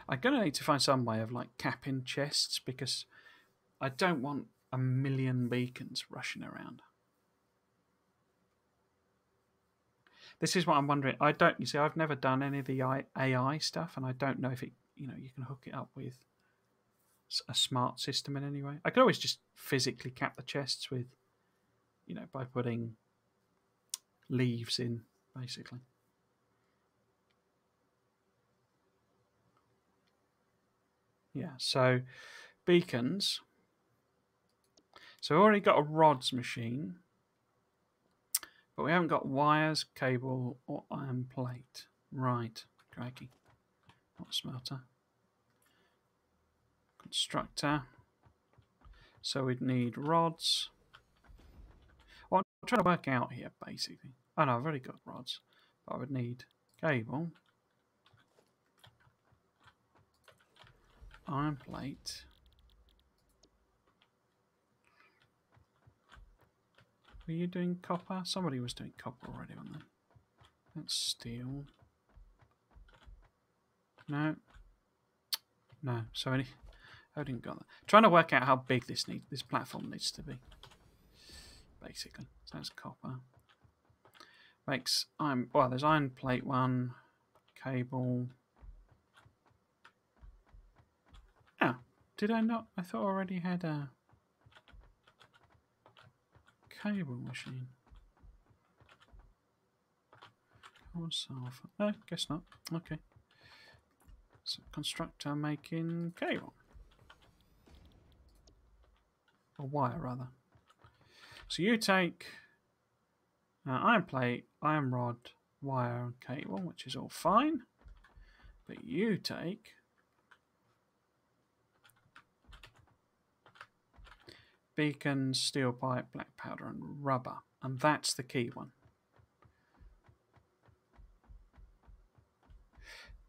I'm going to need to find some way of capping chests, because I don't want 1 million beacons rushing around. This is what I'm wondering. You see, I've never done any of the AI stuff, and I don't know if it, you can hook it up with a smart system in any way. I could always just physically cap the chests with, by putting leaves in, basically. Yeah, so beacons. So we've already got a rods machine, but we haven't got wires, cable, or iron plate. Right, crikey. Not a smelter. constructor. So we'd need rods. What I'm trying to work out here, basically. Oh no, I've already got rods. But I would need cable, iron plate, were you doing copper? Somebody was doing copper already, wasn't they? That's steel. No. No, sorry. I didn't got that. Trying to work out how big this platform needs to be. Basically. So that's copper. Makes iron, well, there's iron plate one, cable. Oh, did I not? I thought I already had a cable machine. Oh, sulfur. No, guess not. Okay. So constructor making cable. Or wire, rather. So you take iron plate, iron rod, wire, and cable, which is all fine. But you take beacons, steel pipe, black powder, and rubber. And that's the key one.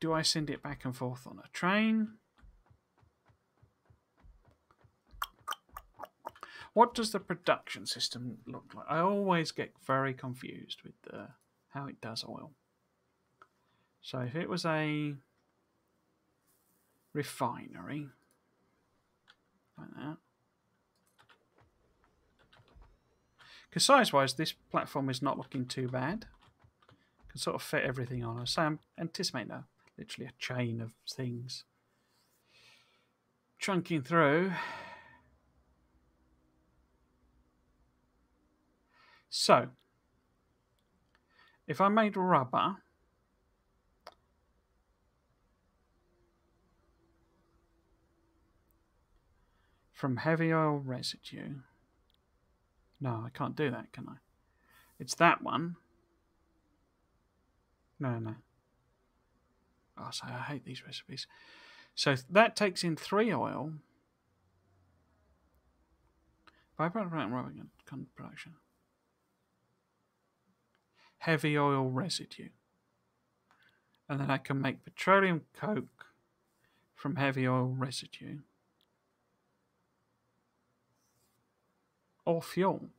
Do I send it back and forth on a train? What does the production system look like? I always get very confused with how it does oil. So if it was a refinery, like that. Because size-wise, this platform is not looking too bad. Can sort of fit everything on. So I'm anticipating literally a chain of things chunking through. So, if I made rubber, from heavy oil residue, no, I can't do that, can I? It's that one. No. Oh, so I hate these recipes. So that takes in 3 oil. Byproduct rubber production. Heavy oil residue. And then I can make petroleum coke from heavy oil residue. Or fuel.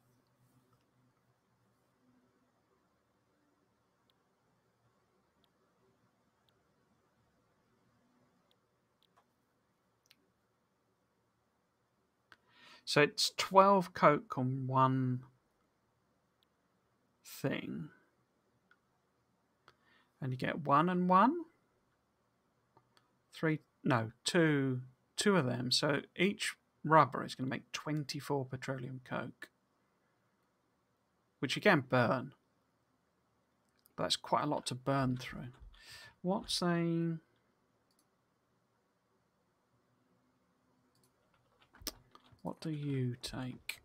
So it's 12 coke on one thing. And you get 1 and 1. 3, no, 2 of them. So each rubber is going to make 24 petroleum coke. Which you can burn. But that's quite a lot to burn through. What's a... What do you take?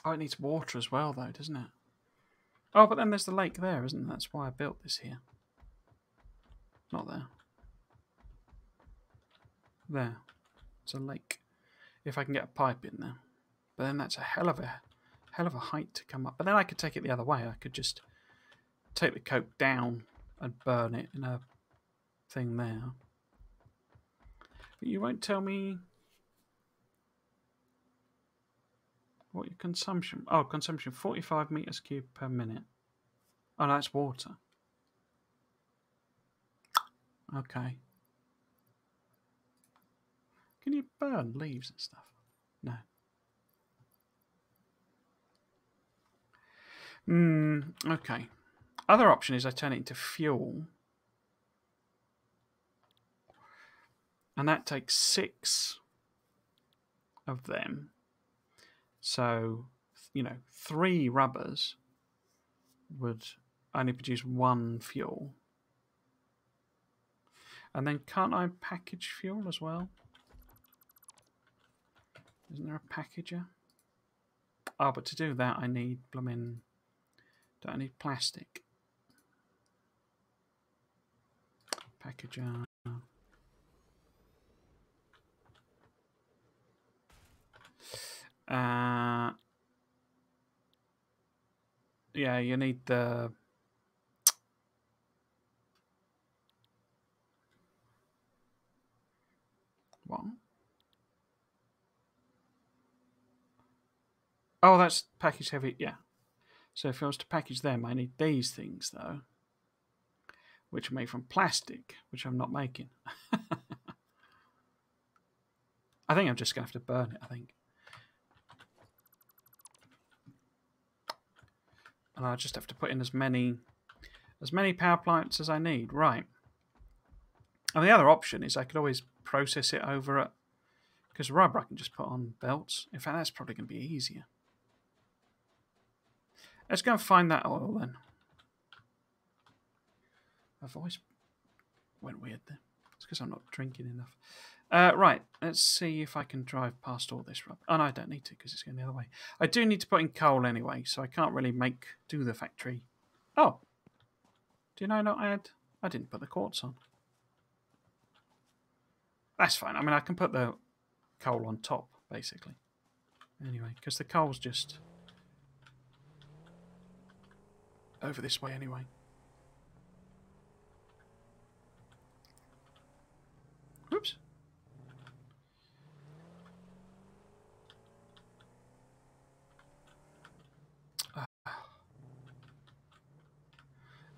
Oh, it needs water as well, though, doesn't it? Oh, but then there's the lake there, isn't there? That's why I built this here. Not there. There. It's a lake. If I can get a pipe in there. But then that's a hell of a height to come up. But then I could take it the other way. I could just take the coke down and burn it in a thing there. But you won't tell me what your consumption... Oh, consumption 45 meters cubed per minute. Oh, no, that's water. Okay. Can you burn leaves and stuff? No. Okay. Other option is I turn it into fuel. And that takes 6 of them. So, 3 rubbers would only produce 1 fuel. And then can't I package fuel as well? Isn't there a packager? Oh, but to do that I need blooming... Don't I need plastic? packager. Yeah, you need the... What? Oh, that's package heavy, yeah. So if I was to package them, I need these things, though, which are made from plastic, which I'm not making. I think I'm just going to have to burn it, I think. And I'll just have to put in as many power plants as I need. Right. And the other option is I could always process it over at... Because rubber I can just put on belts. In fact, that's probably going to be easier. Let's go and find that oil then. My voice went weird there. It's because I'm not drinking enough. Right, let's see if I can drive past all this rubber. Oh, no, I don't need to because it's going the other way. I do need to put in coal anyway, so I can't really do the factory. Oh, do you know not I didn't put the quartz on. That's fine. I mean, I can put the coal on top, basically. Anyway, because the coal's just over this way anyway. Whoops.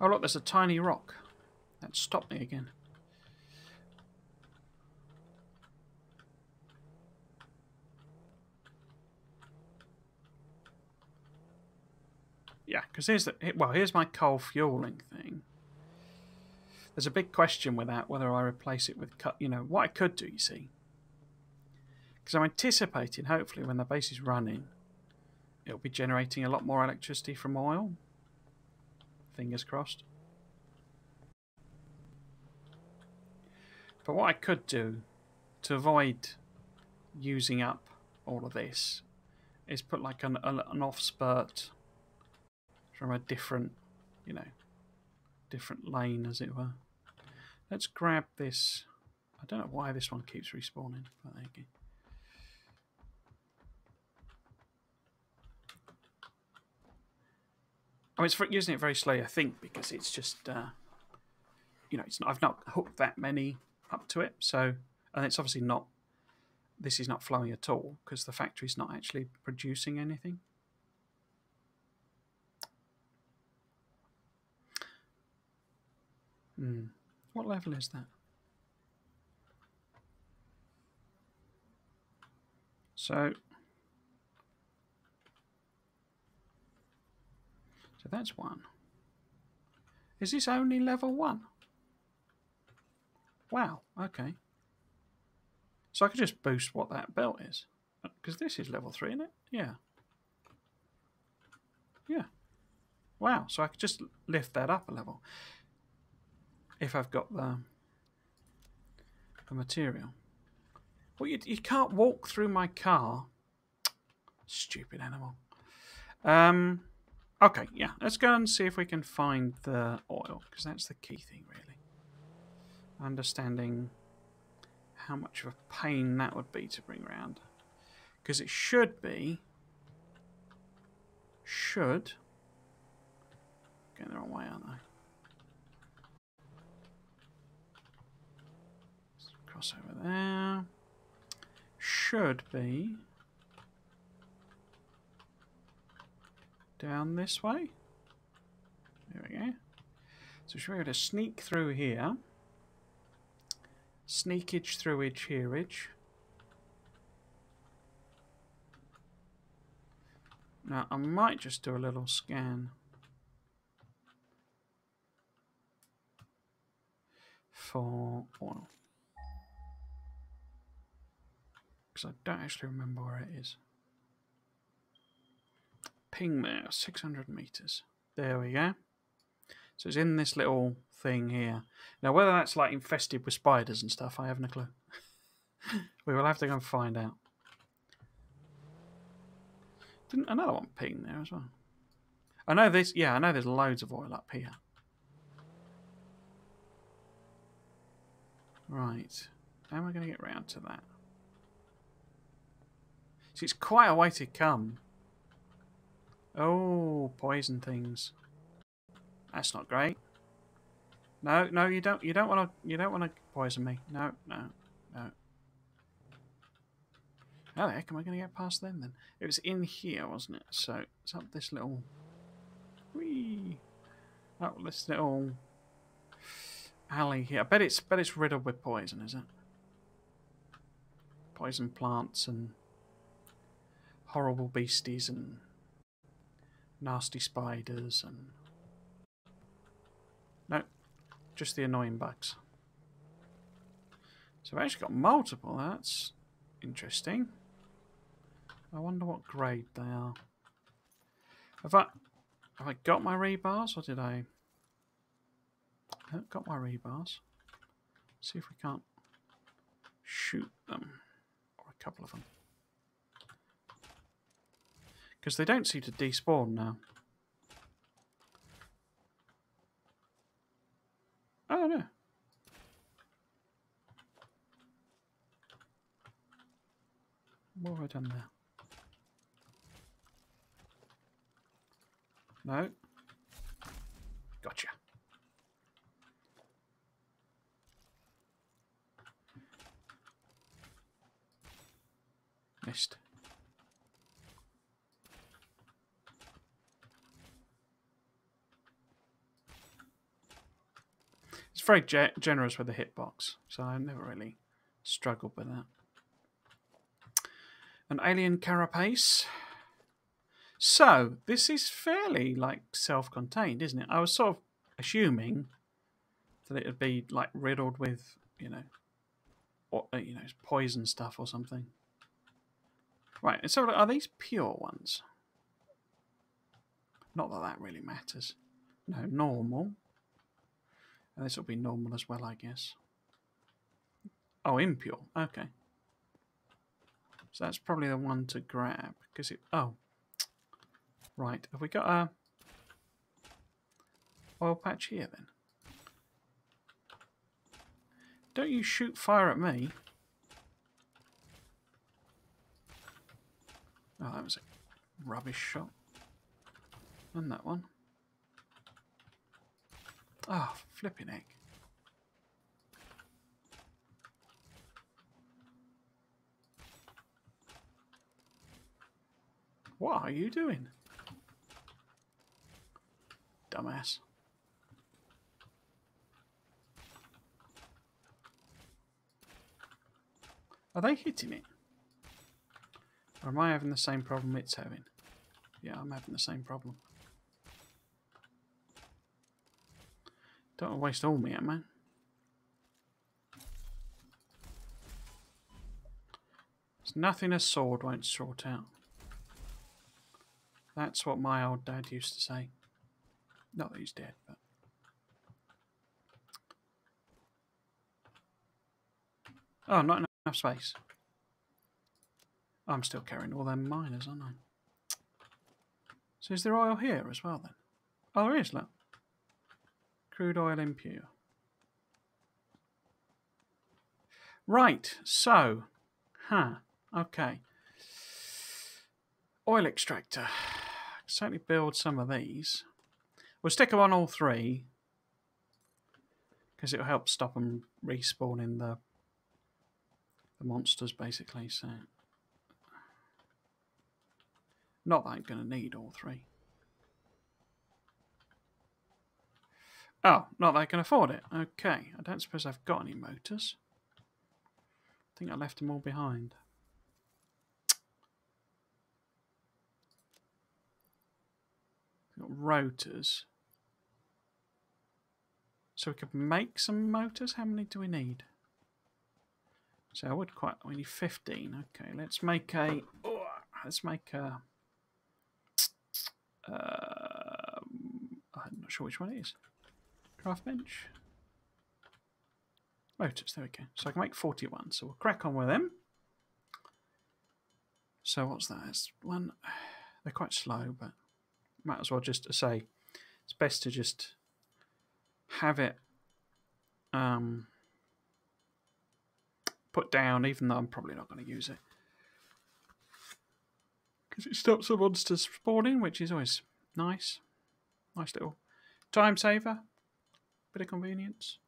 Oh, look, there's a tiny rock. That stopped me again. Yeah, because here's my coal fueling thing. There's a big question with that, whether I replace it with what I could do, you see. Because I'm anticipating, hopefully, when the base is running, it'll be generating a lot more electricity from oil. Fingers crossed. But what I could do to avoid using up all of this is put like an off spurt from a different, different lane, as it were. Let's grab this. I don't know why this one keeps respawning, but there you go. I mean, it's using it very slowly, I think, because it's just, I've not hooked that many up to it, so, and it's obviously not. This is not flowing at all because the factory's not actually producing anything. What level is that? So that's 1. Is this only level 1? Wow, okay. So I could just boost what that belt is. Because this is level 3, isn't it? Yeah. Yeah. Wow, so I could just lift that up a level. If I've got the material. Well, you can't walk through my car. Stupid animal. Okay, yeah. Let's go and see if we can find the oil. Because that's the key thing, really. Understanding how much of a pain that would be to bring around. Because it should be... Going the wrong way, aren't I? Let's cross over there. Should be... down this way. There we go. So should we be able to sneak through here. Sneakage throughage hereage. Now I might just do a little scan for oil. Because I don't actually remember where it is. Ping there, 600 meters. There we go. So it's in this little thing here. Now, whether that's like infested with spiders and stuff, I haven't a clue. We will have to go and find out. Didn't another one ping there as well? I know this. Yeah, I know there's loads of oil up here. Right. How am I going to get round to that? See, it's quite a way to come. Oh, poison things. That's not great. No, no, you don't. You don't want to. You don't want to poison me. No, no, no. How the heck am I going to get past them then? It was in here, wasn't it? So it's up this little. Whee! Up this little alley here. I bet it's riddled with poison, is it? Poison plants and horrible beasties and nasty spiders and no, just the annoying bugs. So I've actually got multiple. That's interesting. I wonder what grade they are. Have I got my rebars or did I? I haven't got my rebars. See if we can't shoot them or a couple of them. Because they don't seem to despawn now. Oh no. What have I done there? No. Gotcha. Missed. It's very generous with the hitbox, so I never really struggled with that. An alien carapace. So, this is fairly, like, self-contained, isn't it? I was sort of assuming that it would be, like, riddled with, you know, poison stuff or something. Right, so are these pure ones? Not that that really matters. No, normal. And this will be normal as well, I guess. Oh, impure. Okay. So that's probably the one to grab. Because it... Oh. Right. Have we got a oil patch here, then? Don't you shoot fire at me. Oh, that was a rubbish shot. And that one. Oh, flipping heck. What are you doing? Dumbass. Are they hitting it? Or am I having the same problem it's having? Yeah, I'm having the same problem. Don't want to waste all my ammo. There's nothing a sword won't sort out. That's what my old dad used to say. Not that he's dead, but... Oh, not enough space. I'm still carrying all them miners, aren't I? So is there oil here as well, then? Oh, there is, look. Crude oil impure. Right, so... okay. Oil extractor. Certainly build some of these. We'll stick them on all three. Because it'll help stop them respawning the monsters, basically, so... Not that I'm going to need all three. Oh, not that I can afford it. Okay, I don't suppose I've got any motors. I think I left them all behind. Got rotors. So we could make some motors. How many do we need? So I would quite... We need 15. Okay, let's make a... I'm not sure which one it is. Craft bench. Motors, there we go. So I can make 41. So we'll crack on with them. So what's that? It's one. They're quite slow, but might as well just say it's best to just have it put down, even though I'm probably not going to use it. Because it stops the monsters spawning, which is always nice. Nice little time saver. Bit of convenience.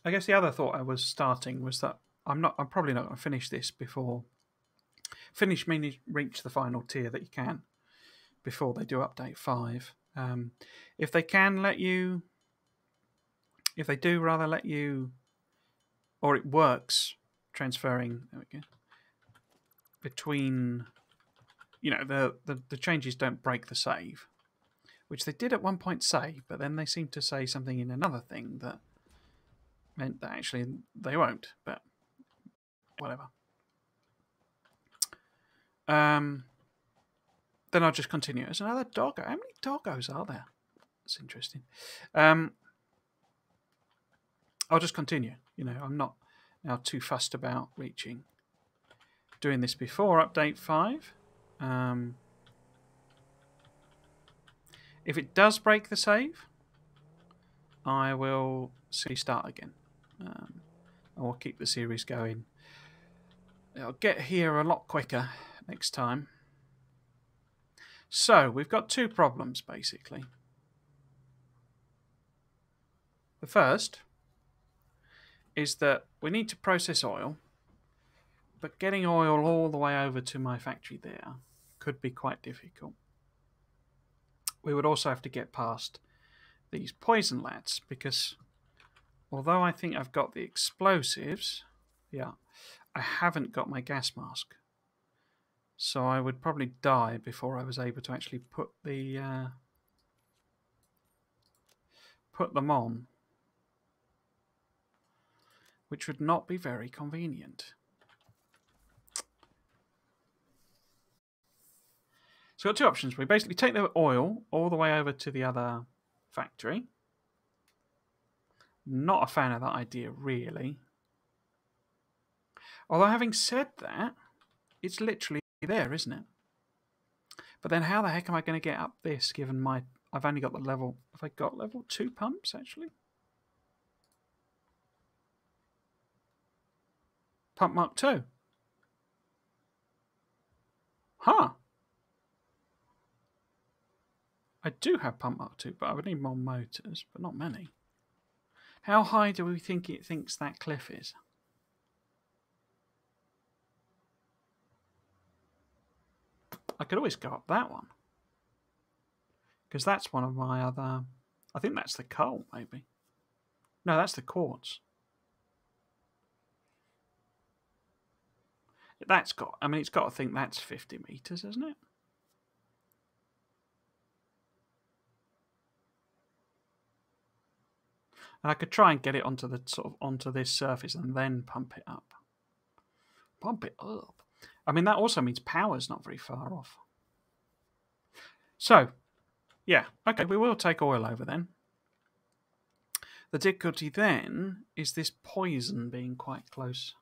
I guess the other thought I was starting was that I'm probably not going to finish this before... Finish meaning reach the final tier that you can before they do update 5. If they can let you... If they do rather let you... Or it works transferring... There we go. Between... You know, the changes don't break the save. Which they did at one point say, but then they seemed to say something in another thing that meant that actually they won't, but whatever. Then I'll just continue. There's another doggo. How many doggos are there? That's interesting. I'll just continue. You know, I'm not now too fussed about doing this before update 5. If it does break the save, I will start again. I will keep the series going. I'll get here a lot quicker next time. So, we've got 2 problems, basically. The first is that we need to process oil, but getting oil all the way over to my factory there could be quite difficult. We would also have to get past these poison lats, because although I think I've got the explosives, yeah, I haven't got my gas mask. So I would probably die before I was able to actually put them on, which would not be very convenient. So we've got 2 options. We basically take the oil all the way over to the other factory. Not a fan of that idea, really. Although having said that, it's literally there, isn't it? But then how the heck am I going to get up this, given I've only got the level... Have I got level 2 pumps, actually? Pump Mark 2. Huh. I do have Pump Mark 2, but I would need more motors, but not many. How high do we think it thinks that cliff is? I could always go up that one. Because that's one of my other... I think that's the coal, maybe. No, that's the quartz. That's got... I mean, it's got to think that's 50 meters, isn't it? And I could try and get it onto the onto this surface and then pump it up. Pump it up. I mean, that also means power's not very far off. So, yeah, okay, we will take oil over then. The difficulty then is this poison being quite close.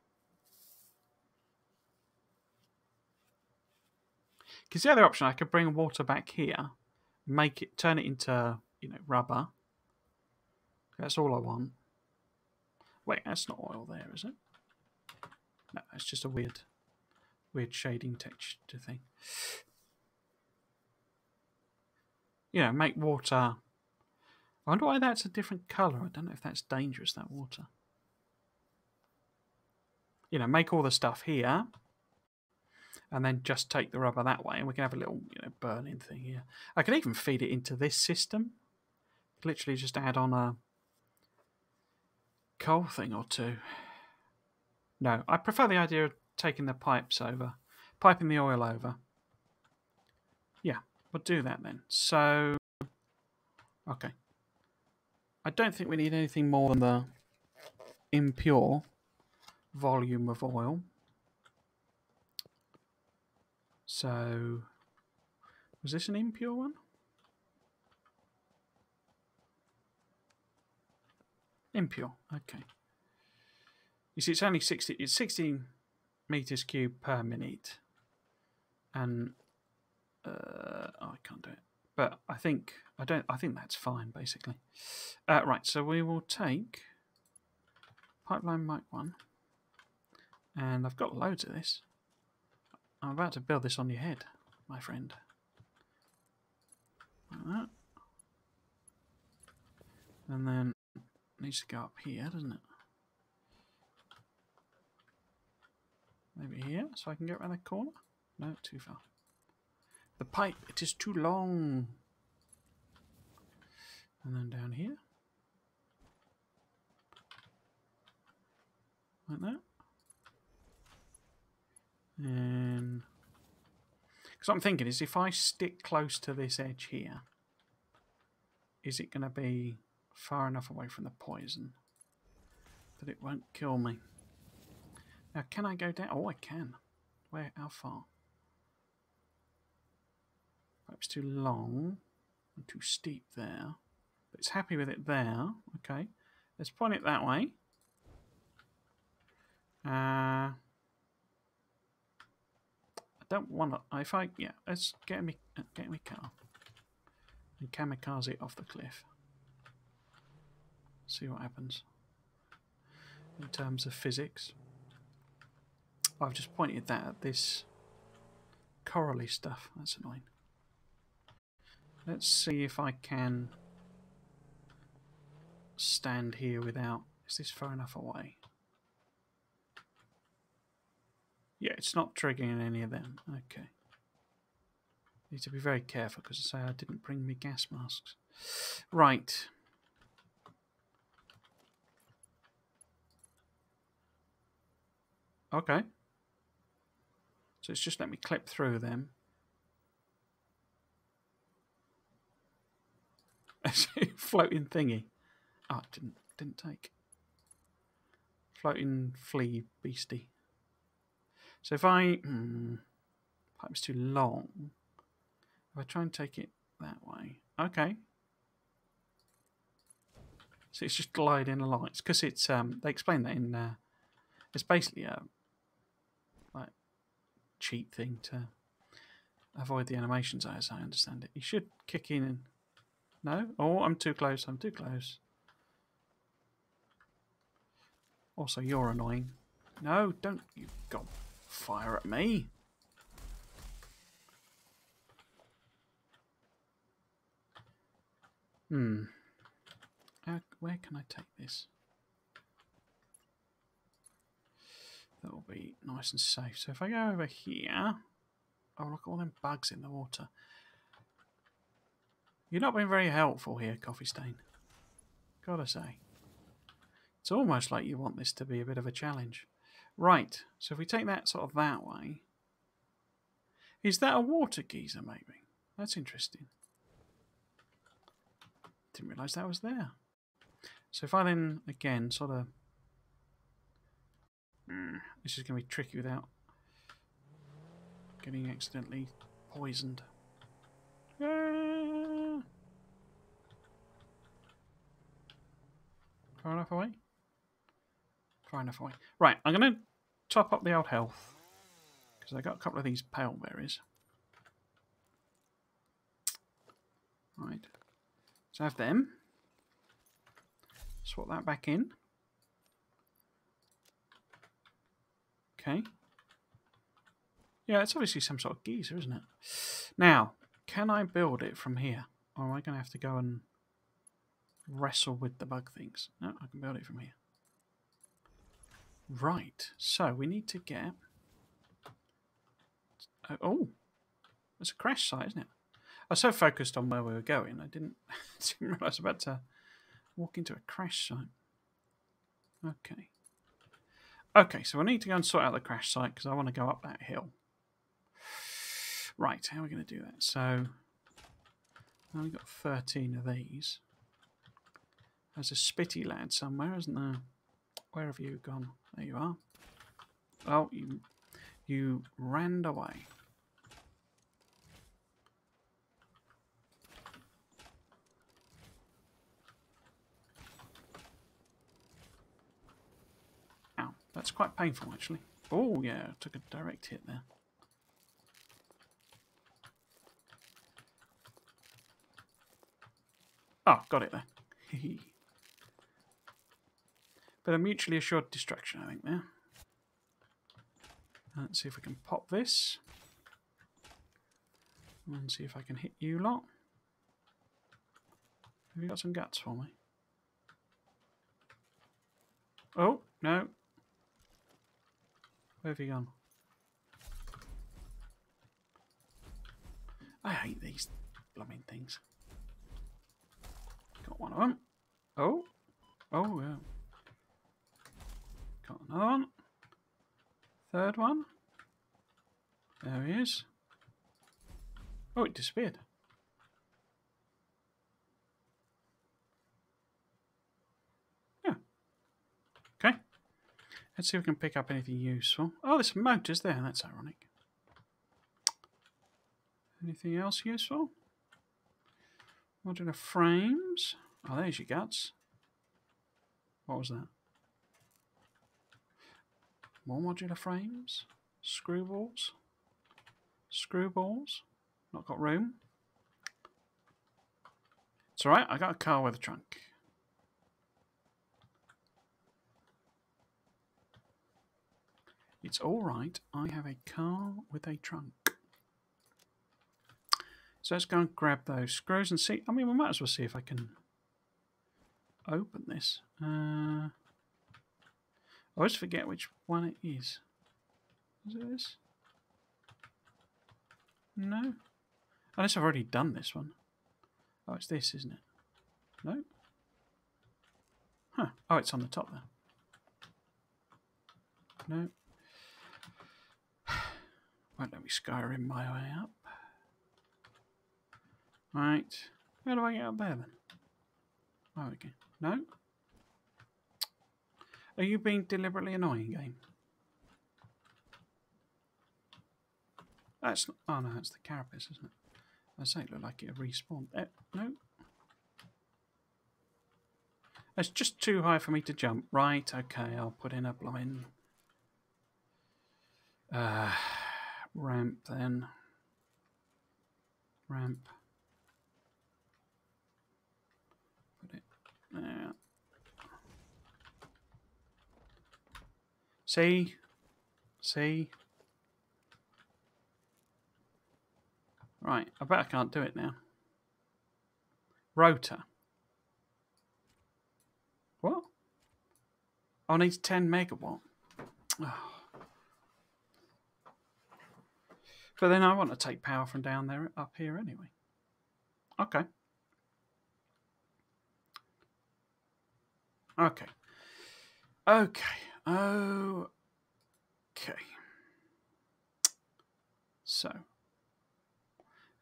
Because the other option, I could bring water back here, turn it into, you know, rubber. That's all I want. Wait, that's not oil there, is it? No, it's just a weird shading texture thing. You know, make water... I wonder why that's a different colour. I don't know if that's dangerous, that water. You know, make all the stuff here. And then just take the rubber that way. And we can have a little, you know, burning thing here. I could even feed it into this system. Literally just add on a coal thing or 2. No, I prefer the idea of taking the pipes over. Piping the oil over. Yeah, we'll do that then. So, okay. I don't think we need anything more than the impure volume of oil. So, was this an impure one? Impure, okay. You see, it's only 16 meters cubed per minute. And, oh, I can't do it. But I I think that's fine basically. Right, so we will take pipeline mic 1, and I've got loads of this. I'm about to build this on your head, my friend. Like that. And then it needs to go up here, doesn't it? Maybe here, so I can get around the corner? No, too far. The pipe, it is too long. And then down here. Like that. And because I'm thinking is if I stick close to this edge here, is it going to be far enough away from the poison that it won't kill me? Now, can I go down? Oh, I can. Where? How far? Perhaps too long and too steep there. But it's happy with it there. Okay. Let's point it that way. I don't want to. If I let's get me car and kamikaze it off the cliff. See what happens in terms of physics. I've just pointed that at this corally stuff. That's annoying. Let's see if I can stand here without. Is this far enough away? Yeah, it's not triggering any of them. Okay. Need to be very careful because I say I didn't bring me gas masks. Right. Okay. So it's just let me clip through them. Floating thingy. Oh, it didn't take. Floating flea beastie. So if I pipe's too long. If I try and take it that way. Okay. So it's just gliding along. It's because it's they explain that in it's basically a like cheat thing to avoid the animations as I understand it. You should kick in and no? Oh, I'm too close. I'm too close. Also, you're annoying. No, don't you go fire at me. Where can I take this? That will be nice and safe. So if I go over here, oh look, all them bugs in the water. You've not been very helpful here, Coffee Stain. Gotta say. It's almost like you want this to be a bit of a challenge. Right, so if we take that sort of that way. Is that a water geyser, maybe? That's interesting. Didn't realise that was there. So if I then, again, sort of... this is going to be tricky without getting accidentally poisoned. Far enough away? Far enough away. Right, I'm going to top up the old health. Because I got a couple of these pale berries. Right. So I have them. Swap that back in. Okay. Yeah, it's obviously some sort of geyser, isn't it? Now, can I build it from here? Or am I going to have to go and wrestle with the bug things? No, I can build it from here. Right. So we need to get... oh, it's a crash site, isn't it? I was so focused on where we were going, I didn't realise I was about to walk into a crash site. Okay. Okay, so I need to go and sort out the crash site because I want to go up that hill. Right, how are we going to do that? So, I've only got 13 of these. There's a spitty lad somewhere, isn't there? Where have you gone? There you are. Oh, you ran away. Ow, that's quite painful actually. Oh yeah, took a direct hit there. Oh, got it there. But a mutually assured destruction, I think, there. Let's see if we can pop this. And see if I can hit you lot. Have you got some guts for me? Oh, no. Where have you gone? I hate these blooming things. Got one of them. Oh. Oh, yeah. Got another one. Third one. There he is. Oh, it disappeared. Yeah. Okay. Let's see if we can pick up anything useful. Oh, there's some motors there. That's ironic. Anything else useful? Modular frames. Oh, there's your guts. What was that? More modular frames. Screw balls. Screw balls. Not got room. It's alright, I got a car with a trunk. It's alright, I have a car with a trunk. So let's go and grab those screws and see. I mean, we might as well see if I can open this. I always forget which one it is. Is it this? No. Unless I've already done this one. Oh, it's this, isn't it? No? Huh. Oh, it's on the top there. No. Won't let me Skyrim my way up. Right. How do I get up there then? Oh, okay. No? Are you being deliberately annoying, game? That's not, oh no, that's the carapace, isn't it? I say it looked like it respawned. No. It's just too high for me to jump. Right, okay, I'll put in a blooming ramp then. Ramp. Put it there. See? See? Right, I bet I can't do it now. Rotor. What? Oh, needs 10 megawatt. Oh. But then I want to take power from down there up here anyway. Okay. Okay. Okay. Okay. So,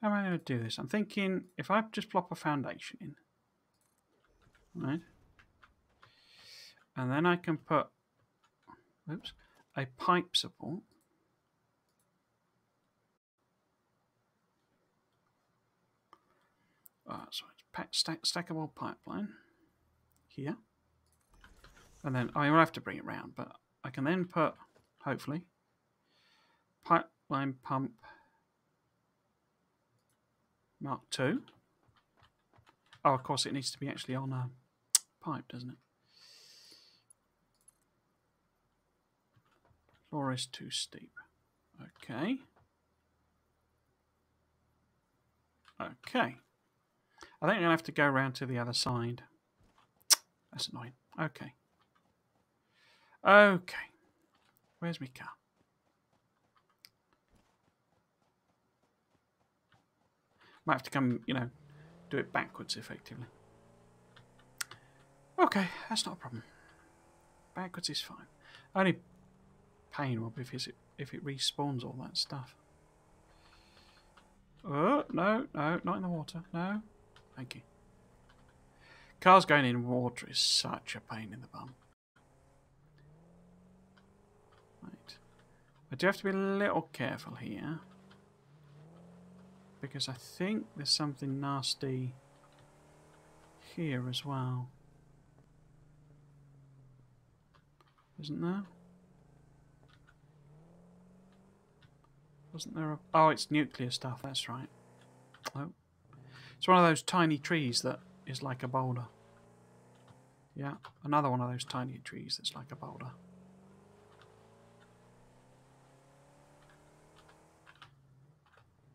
how am I going to do this? I'm thinking if I just plop a foundation in, right? And then I can put, oops, a pipe support. So it's stackable pipeline here. And then I will have to bring it round, but I can then put, hopefully, pipeline pump Mark II. Oh, of course, it needs to be actually on a pipe, doesn't it? Floor is too steep. Okay. Okay. I think I'm going to have to go around to the other side. That's annoying. Okay. Okay. Where's my car? Might have to come, you know, do it backwards effectively. Okay, that's not a problem. Backwards is fine. Only pain will be if it respawns all that stuff. Oh, no, no, not in the water. No. Thank you. Cars going in water is such a pain in the bum. Right. I do have to be a little careful here. Because I think there's something nasty here as well. Isn't there? Wasn't there a... Oh, it's nuclear stuff, that's right. Oh. It's one of those tiny trees that is like a boulder. Yeah, another one of those tiny trees that's like a boulder.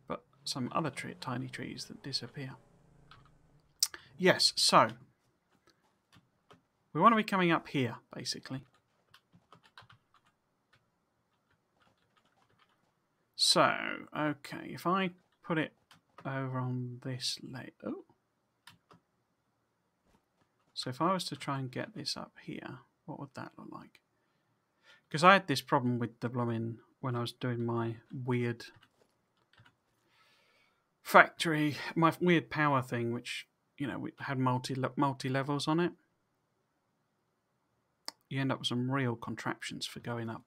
But some other tiny trees that disappear. Yes, so we want to be coming up here, basically. So, okay, if I put it over on this layer. Oh. So if I was to try and get this up here, what would that look like? Because I had this problem with the blooming when I was doing my weird factory, my weird power thing, which, you know, we had multi levels on it. You end up with some real contraptions for going up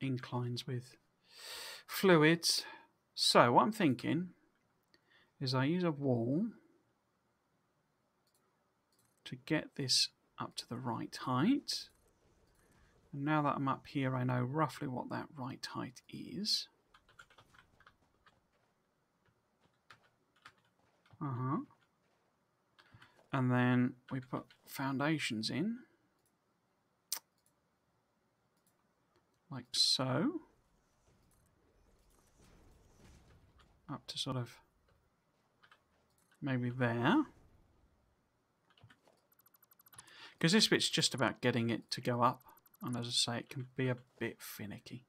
inclines with fluids. So what I'm thinking is I use a wall to get this up to the right height. And now that I'm up here, I know roughly what that right height is. And then we put foundations in, like so, up to sort of maybe there. Because this bit's just about getting it to go up, and as I say, it can be a bit finicky.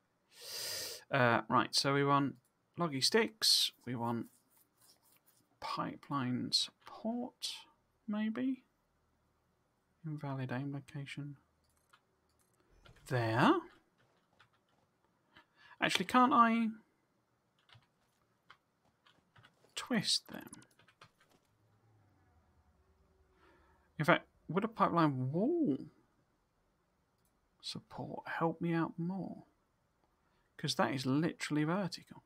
Right, so we want loggy sticks, we want pipeline support, maybe. Invalid aim location. There. Actually, can't I twist them? In fact, would a pipeline wall support help me out more? Because that is literally vertical.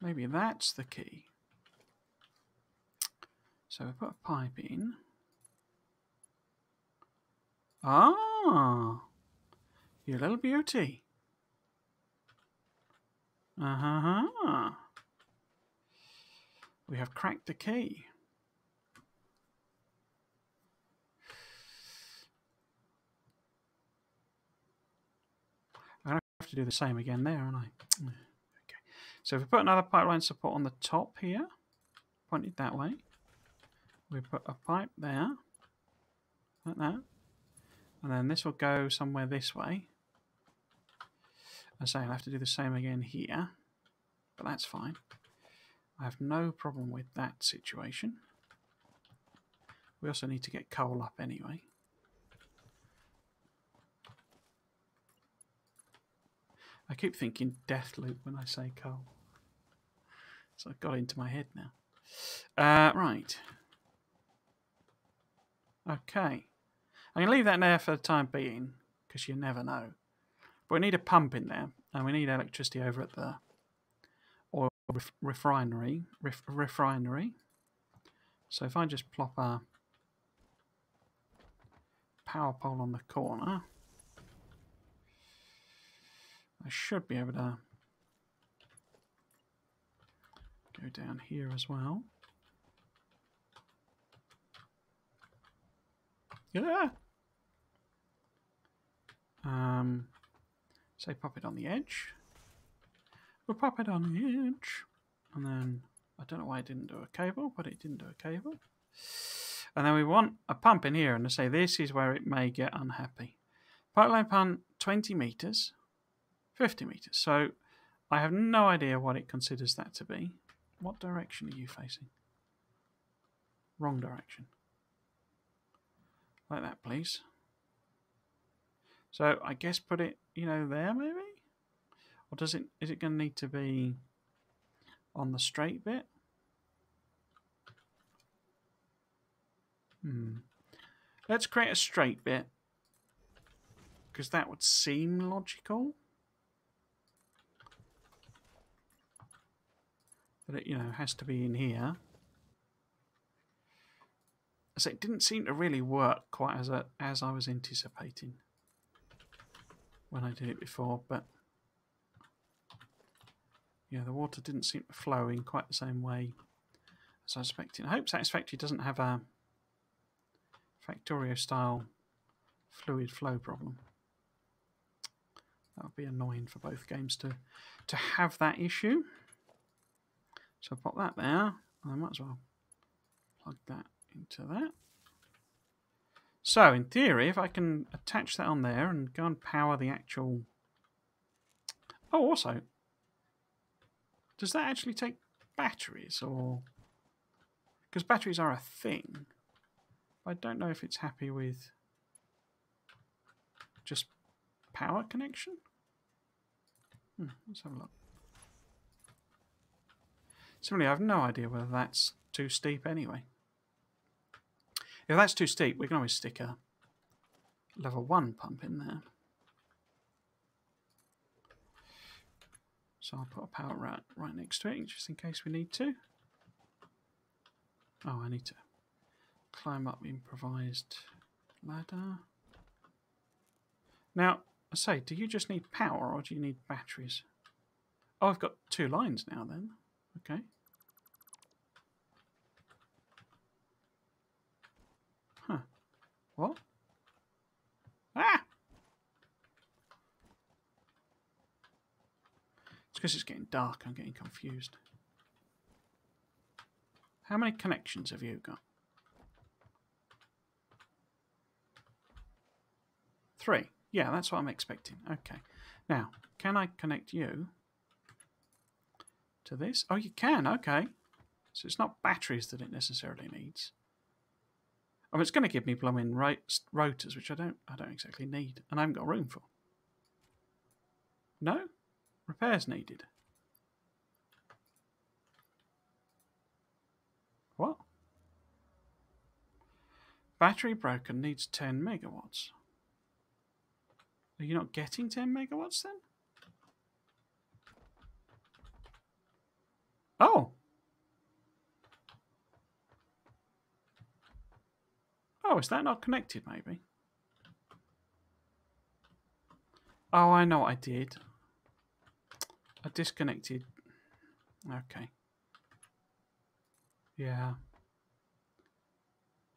Maybe that's the key. So we put a pipe in. You little beauty. We have cracked the key. I'm going to have to do the same again there, aren't I? Okay. So if we put another pipeline support on the top here, pointed that way, we put a pipe there, like that, and then this will go somewhere this way. I say I'll have to do the same again here, but that's fine. I have no problem with that situation. We also need to get coal up anyway. I keep thinking Deathloop when I say coal. So it got into my head now. Right. Okay. I'm going to leave that there for the time being, because you never know. But we need a pump in there, and we need electricity over at the oil refinery. So if I just plop a power pole on the corner, I should be able to go down here as well. Yeah. Say pop it on the edge. We'll pop it on the edge. And then, I don't know why it didn't do a cable, but it didn't do a cable. And then we want a pump in here, and to say this is where it may get unhappy. Pipeline pump, 20 meters, 50 meters. So I have no idea what it considers that to be. What direction are you facing? Wrong direction. Like that, please. So I guess put it, you know, there maybe? Or is it going to need to be on the straight bit? Let's create a straight bit, because that would seem logical. But it, you know, has to be in here. So it didn't seem to really work quite as I was anticipating when I did it before, but Yeah, the water didn't seem to flow in quite the same way as I was expecting. I hope Satisfactory doesn't have a Factorio-style fluid flow problem. That would be annoying for both games to have that issue. So I'll pop that there. I might as well plug that into that. So in theory, if I can attach that on there and go and power the actual... Oh, also, does that actually take batteries? Or because batteries are a thing. I don't know if it's happy with just power connection. Let's have a look. Similarly, I have no idea whether that's too steep anyway. If that's too steep, we can always stick a level 1 pump in there. So I'll put a power right next to it, just in case we need to. Oh, I need to climb up the improvised ladder. Now, I say, do you just need power or do you need batteries? Oh, I've got 2 lines now then. Okay. Huh. What? Ah! It's because it's getting dark, I'm getting confused. How many connections have you got? 3. Yeah, that's what I'm expecting. Okay. Now, can I connect you to this? Oh, you can. Okay. So it's not batteries that it necessarily needs. I mean, it's going to give me blooming rotors, which I don't exactly need, and I haven't got room for. No? Repairs needed. What? Battery broken, needs 10 megawatts. Are you not getting 10 megawatts then? Oh! Oh, is that not connected maybe? Oh, I know what I did. I disconnected. Okay. Yeah.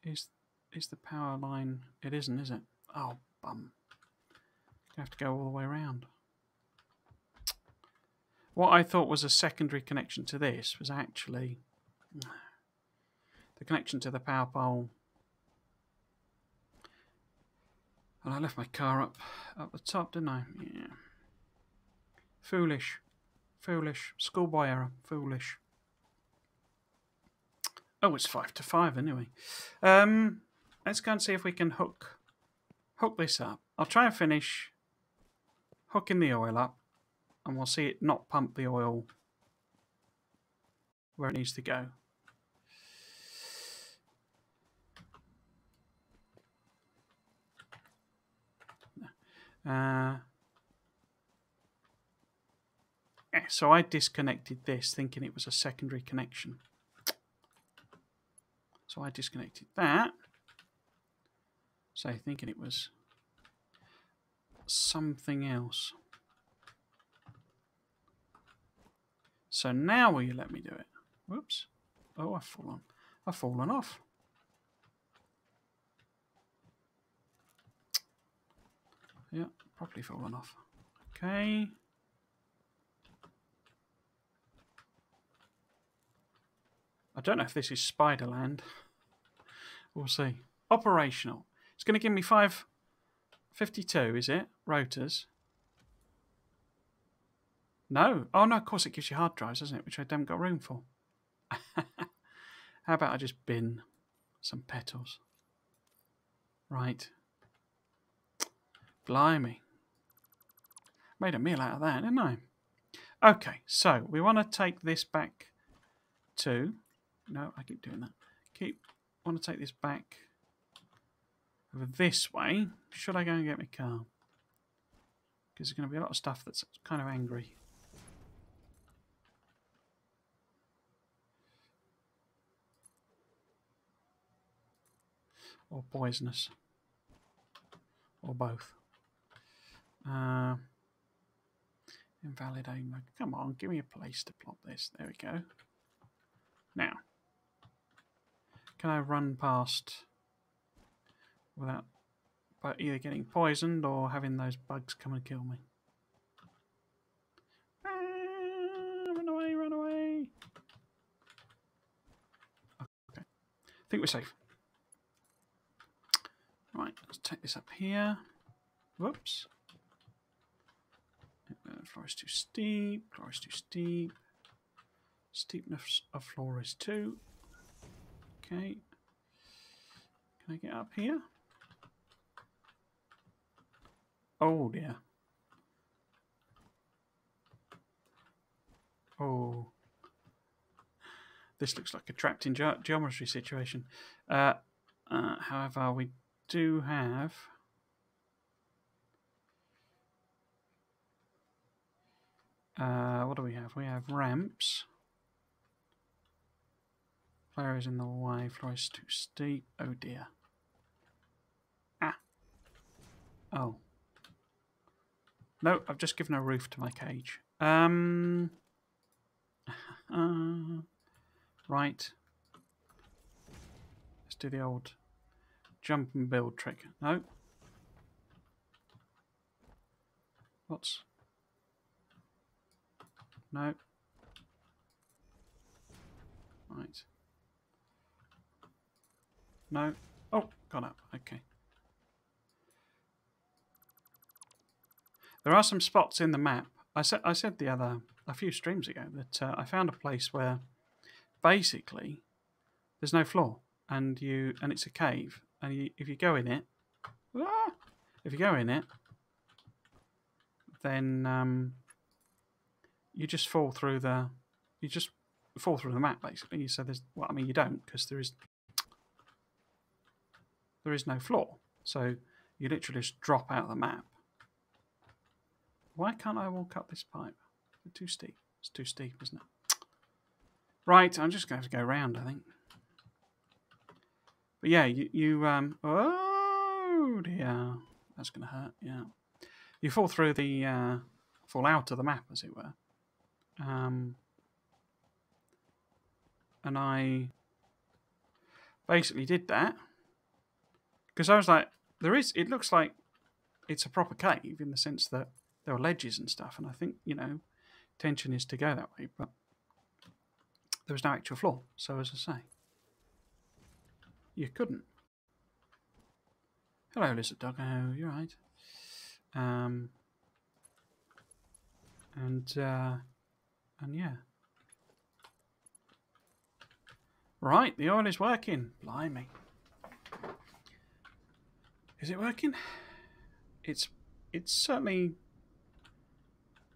Is the power line... It isn't, is it? Oh, bum. You have to go all the way around. What I thought was a secondary connection to this was actually the connection to the power pole. And I left my car up the top, didn't I? Yeah. Foolish. Foolish. Schoolboy error. Foolish. Oh, it's 5 to 5 anyway. Let's go and see if we can hook this up. I'll try and finish hooking the oil up, and we'll see it not pump the oil where it needs to go. So I disconnected this thinking it was a secondary connection. So I disconnected that. So thinking it was something else. So now will you let me do it? Whoops. Oh, I've fallen off. Yeah, properly fallen off. Okay. I don't know if this is Spiderland. We'll see. Operational. It's going to give me 552, is it? Rotors. No. Oh, no, of course it gives you hard drives, doesn't it? Which I haven't got room for. How about I just bin some petals? Right. Blimey. Made a meal out of that, didn't I? Okay, so we want to take this back to... No, I keep doing that. Want to take this back over this way. Should I go and get my car? Because there's going to be a lot of stuff that's kind of angry. Or poisonous. Or both. Invalidating. Come on, give me a place to plot this. There we go. Now, can I run past without either getting poisoned or having those bugs come and kill me? Run away, run away. Okay, I think we're safe. Right, let's take this up here. Whoops. Floor is too steep. Floor is too steep. Steepness of floor is 2. Okay. Can I get up here? Oh dear. Oh. This looks like a trapped in geometry situation. However, we do have... what do we have? We have ramps. Floor is in the way. Floor is too steep. Oh dear. Ah. Oh. No, I've just given a roof to my cage. Right. Let's do the old jump and build trick. No. What's... No. Right. No. Oh, got up. Okay. There are some spots in the map. I said a few streams ago that I found a place where basically there's no floor and it's a cave, and if you go in it, then you just fall through the map basically. So there's, well, I mean, you don't, because there is no floor, so you literally just drop out of the map. Why can't I walk up this pipe? It's too steep. It's too steep, isn't it? Right, I'm just going to have to go round, I think. But yeah, oh dear, that's going to hurt. Yeah, you fall through the fall out of the map, as it were. And I basically did that because I was like, it looks like it's a proper cave in the sense that there are ledges and stuff, and I think, intention is to go that way, but there was no actual floor. So as I say, you couldn't. Hello, lizard doggo. You're right. And yeah. Right, the oil is working. Blimey. Is it working? It's certainly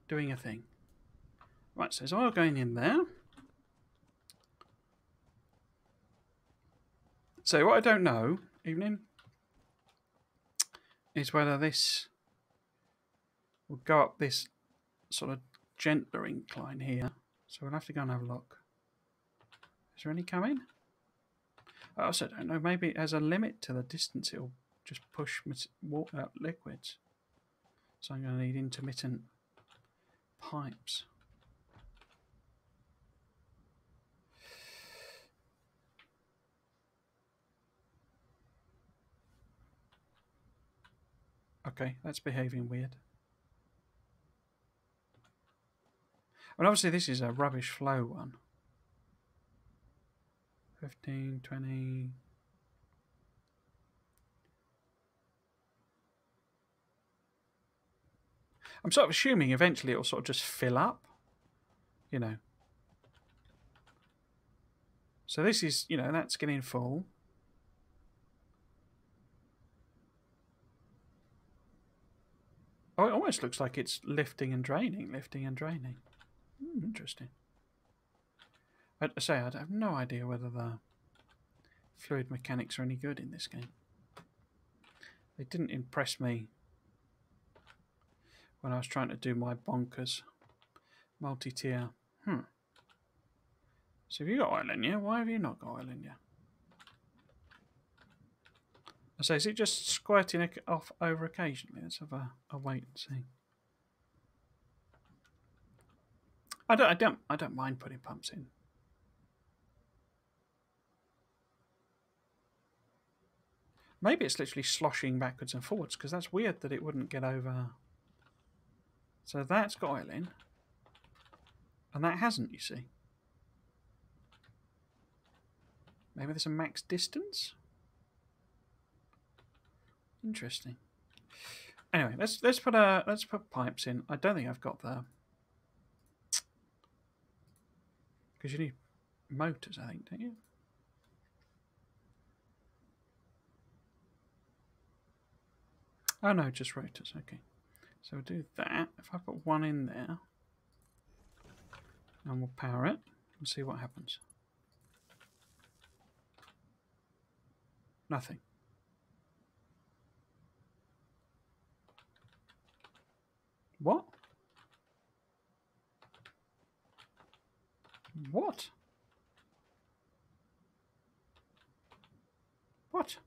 doing a thing. Right, so there's oil going in there. So what I don't know, evening, is whether this will go up this sort of gentler incline here. So we'll have to go and have a look. Is there any coming? I also don't know. Maybe it has a limit to the distance it'll just push water out liquids. So I'm going to need intermittent pipes. Okay, that's behaving weird. And obviously this is a rubbish flow one. 15, 20... I'm sort of assuming eventually it'll sort of just fill up, So this is, that's getting full. Oh, it almost looks like it's lifting and draining, interesting. I say, I have no idea whether the fluid mechanics are any good in this game. They didn't impress me when I was trying to do my bonkers multi-tier. So have you got oil in you? Why have you not got oil in you? I say, is it just squirting off over occasionally? Let's have a wait and see. I don't mind putting pumps in. Maybe it's literally sloshing backwards and forwards, because that's weird that it wouldn't get over. So that's got oil in, and that hasn't, you see. Maybe there's a max distance? Interesting. Anyway, let's put pipes in. I don't think I've got the, because you need motors, I think, don't you? Oh no, just rotors. Okay, so we'll do that. If I put one in there, and we'll power it and see what happens. Nothing. What? What? What?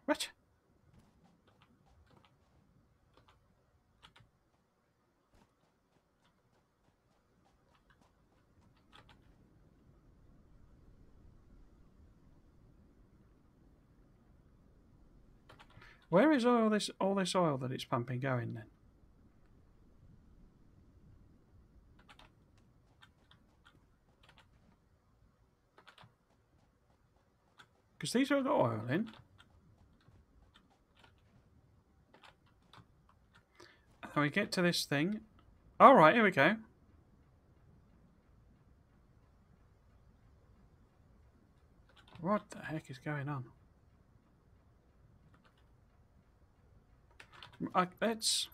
What? Where is all this oil that it's pumping going then? Because these have got oil in. And we get to this thing. All right, here we go. What the heck is going on? Let's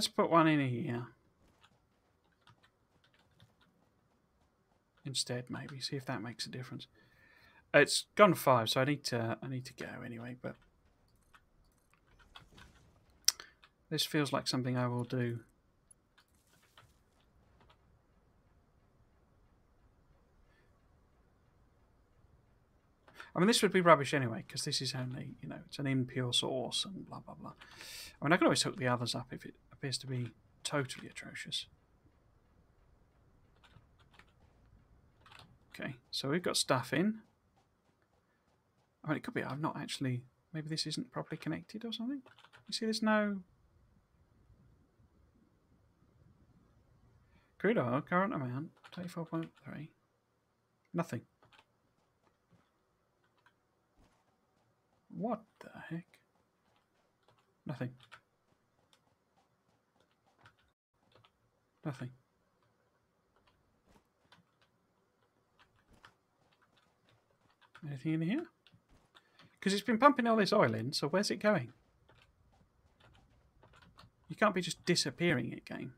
put one in here instead. Maybe see if that makes a difference. It's gone 5, so I need to go anyway. But this feels like something I will do. I mean, this would be rubbish anyway, because this is only, you know, it's an impure source and blah, blah, blah. I mean, I can always hook the others up if it appears to be totally atrocious. Okay, so we've got stuff in. I mean, it could be I'm not actually, maybe this isn't properly connected or something. You see there's no crude oil, current amount, 24.3. Nothing. What the heck? Nothing. Nothing. Anything in here? Because it's been pumping all this oil in, so where's it going? You can't be just disappearing it, game.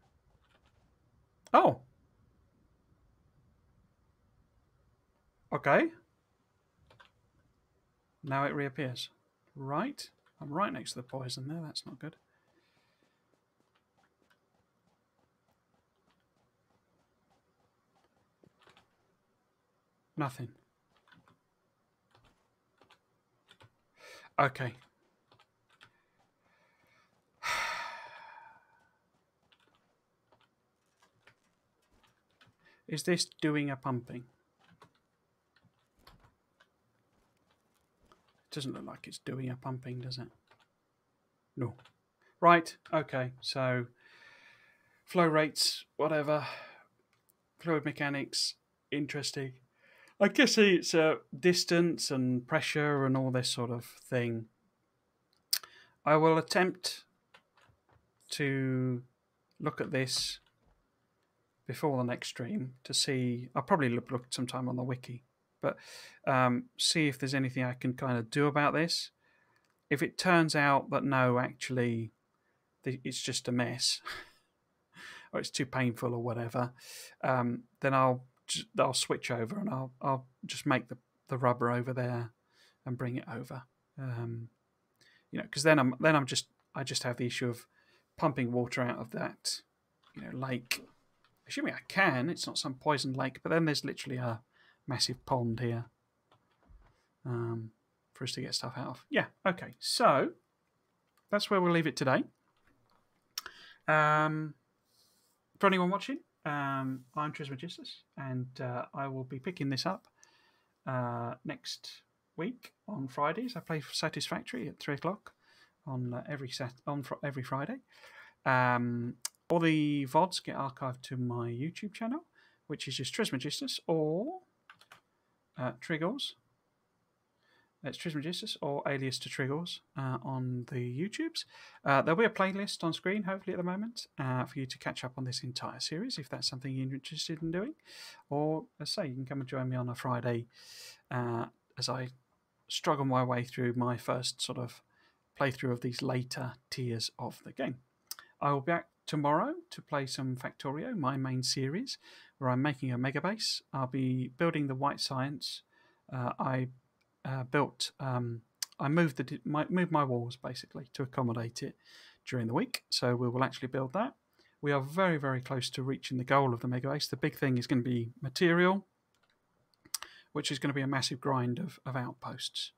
Oh! Okay. Now it reappears. Right. I'm right next to the poison there. That's not good. Nothing. Okay. Is this doing a pumping? It doesn't look like it's doing a pumping, does it? No. Right, okay, so flow rates, whatever. Fluid mechanics, interesting. I guess it's distance and pressure and all this sort of thing. I will attempt to look at this before the next stream to see. I'll probably look sometime on the wiki, but see if there's anything I can kind of do about this. If it turns out that no, actually, it's just a mess, or it's too painful or whatever, then I'll switch over and I'll just make the rubber over there and bring it over. You know, because then I just have the issue of pumping water out of that, you know, lake. Assuming I can, it's not some poisoned lake, but then there's literally a massive pond here. for us to get stuff out of. Yeah, okay. So that's where we'll leave it today. For anyone watching, I'm Trismegistus, and I will be picking this up next week on Fridays. I play Satisfactory at 3 o'clock on every Friday. All the VODs get archived to my YouTube channel, which is just Trismegistus or Triggles. It's Trismegistus or alias to Triggles on the YouTubes. There'll be a playlist on screen, hopefully, at the moment, for you to catch up on this entire series if that's something you're interested in doing. Or, as I say, you can come and join me on a Friday as I struggle my way through my first sort of playthrough of these later tiers of the game. I will be back tomorrow to play some Factorio, my main series, where I'm making a mega base. I'll be building the white science. I moved my walls basically to accommodate it during the week, so we will actually build that. We are very, very close to reaching the goal of the mega base. The big thing is going to be material, which is going to be a massive grind of outposts.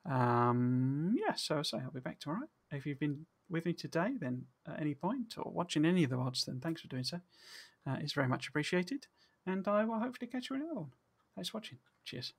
Yeah, so I say I'll be back tomorrow. If you've been with me today, then at any point, or watching any of the VODs, then thanks for doing so. It's very much appreciated, and I will hopefully catch you in another one. Thanks for watching. Cheers.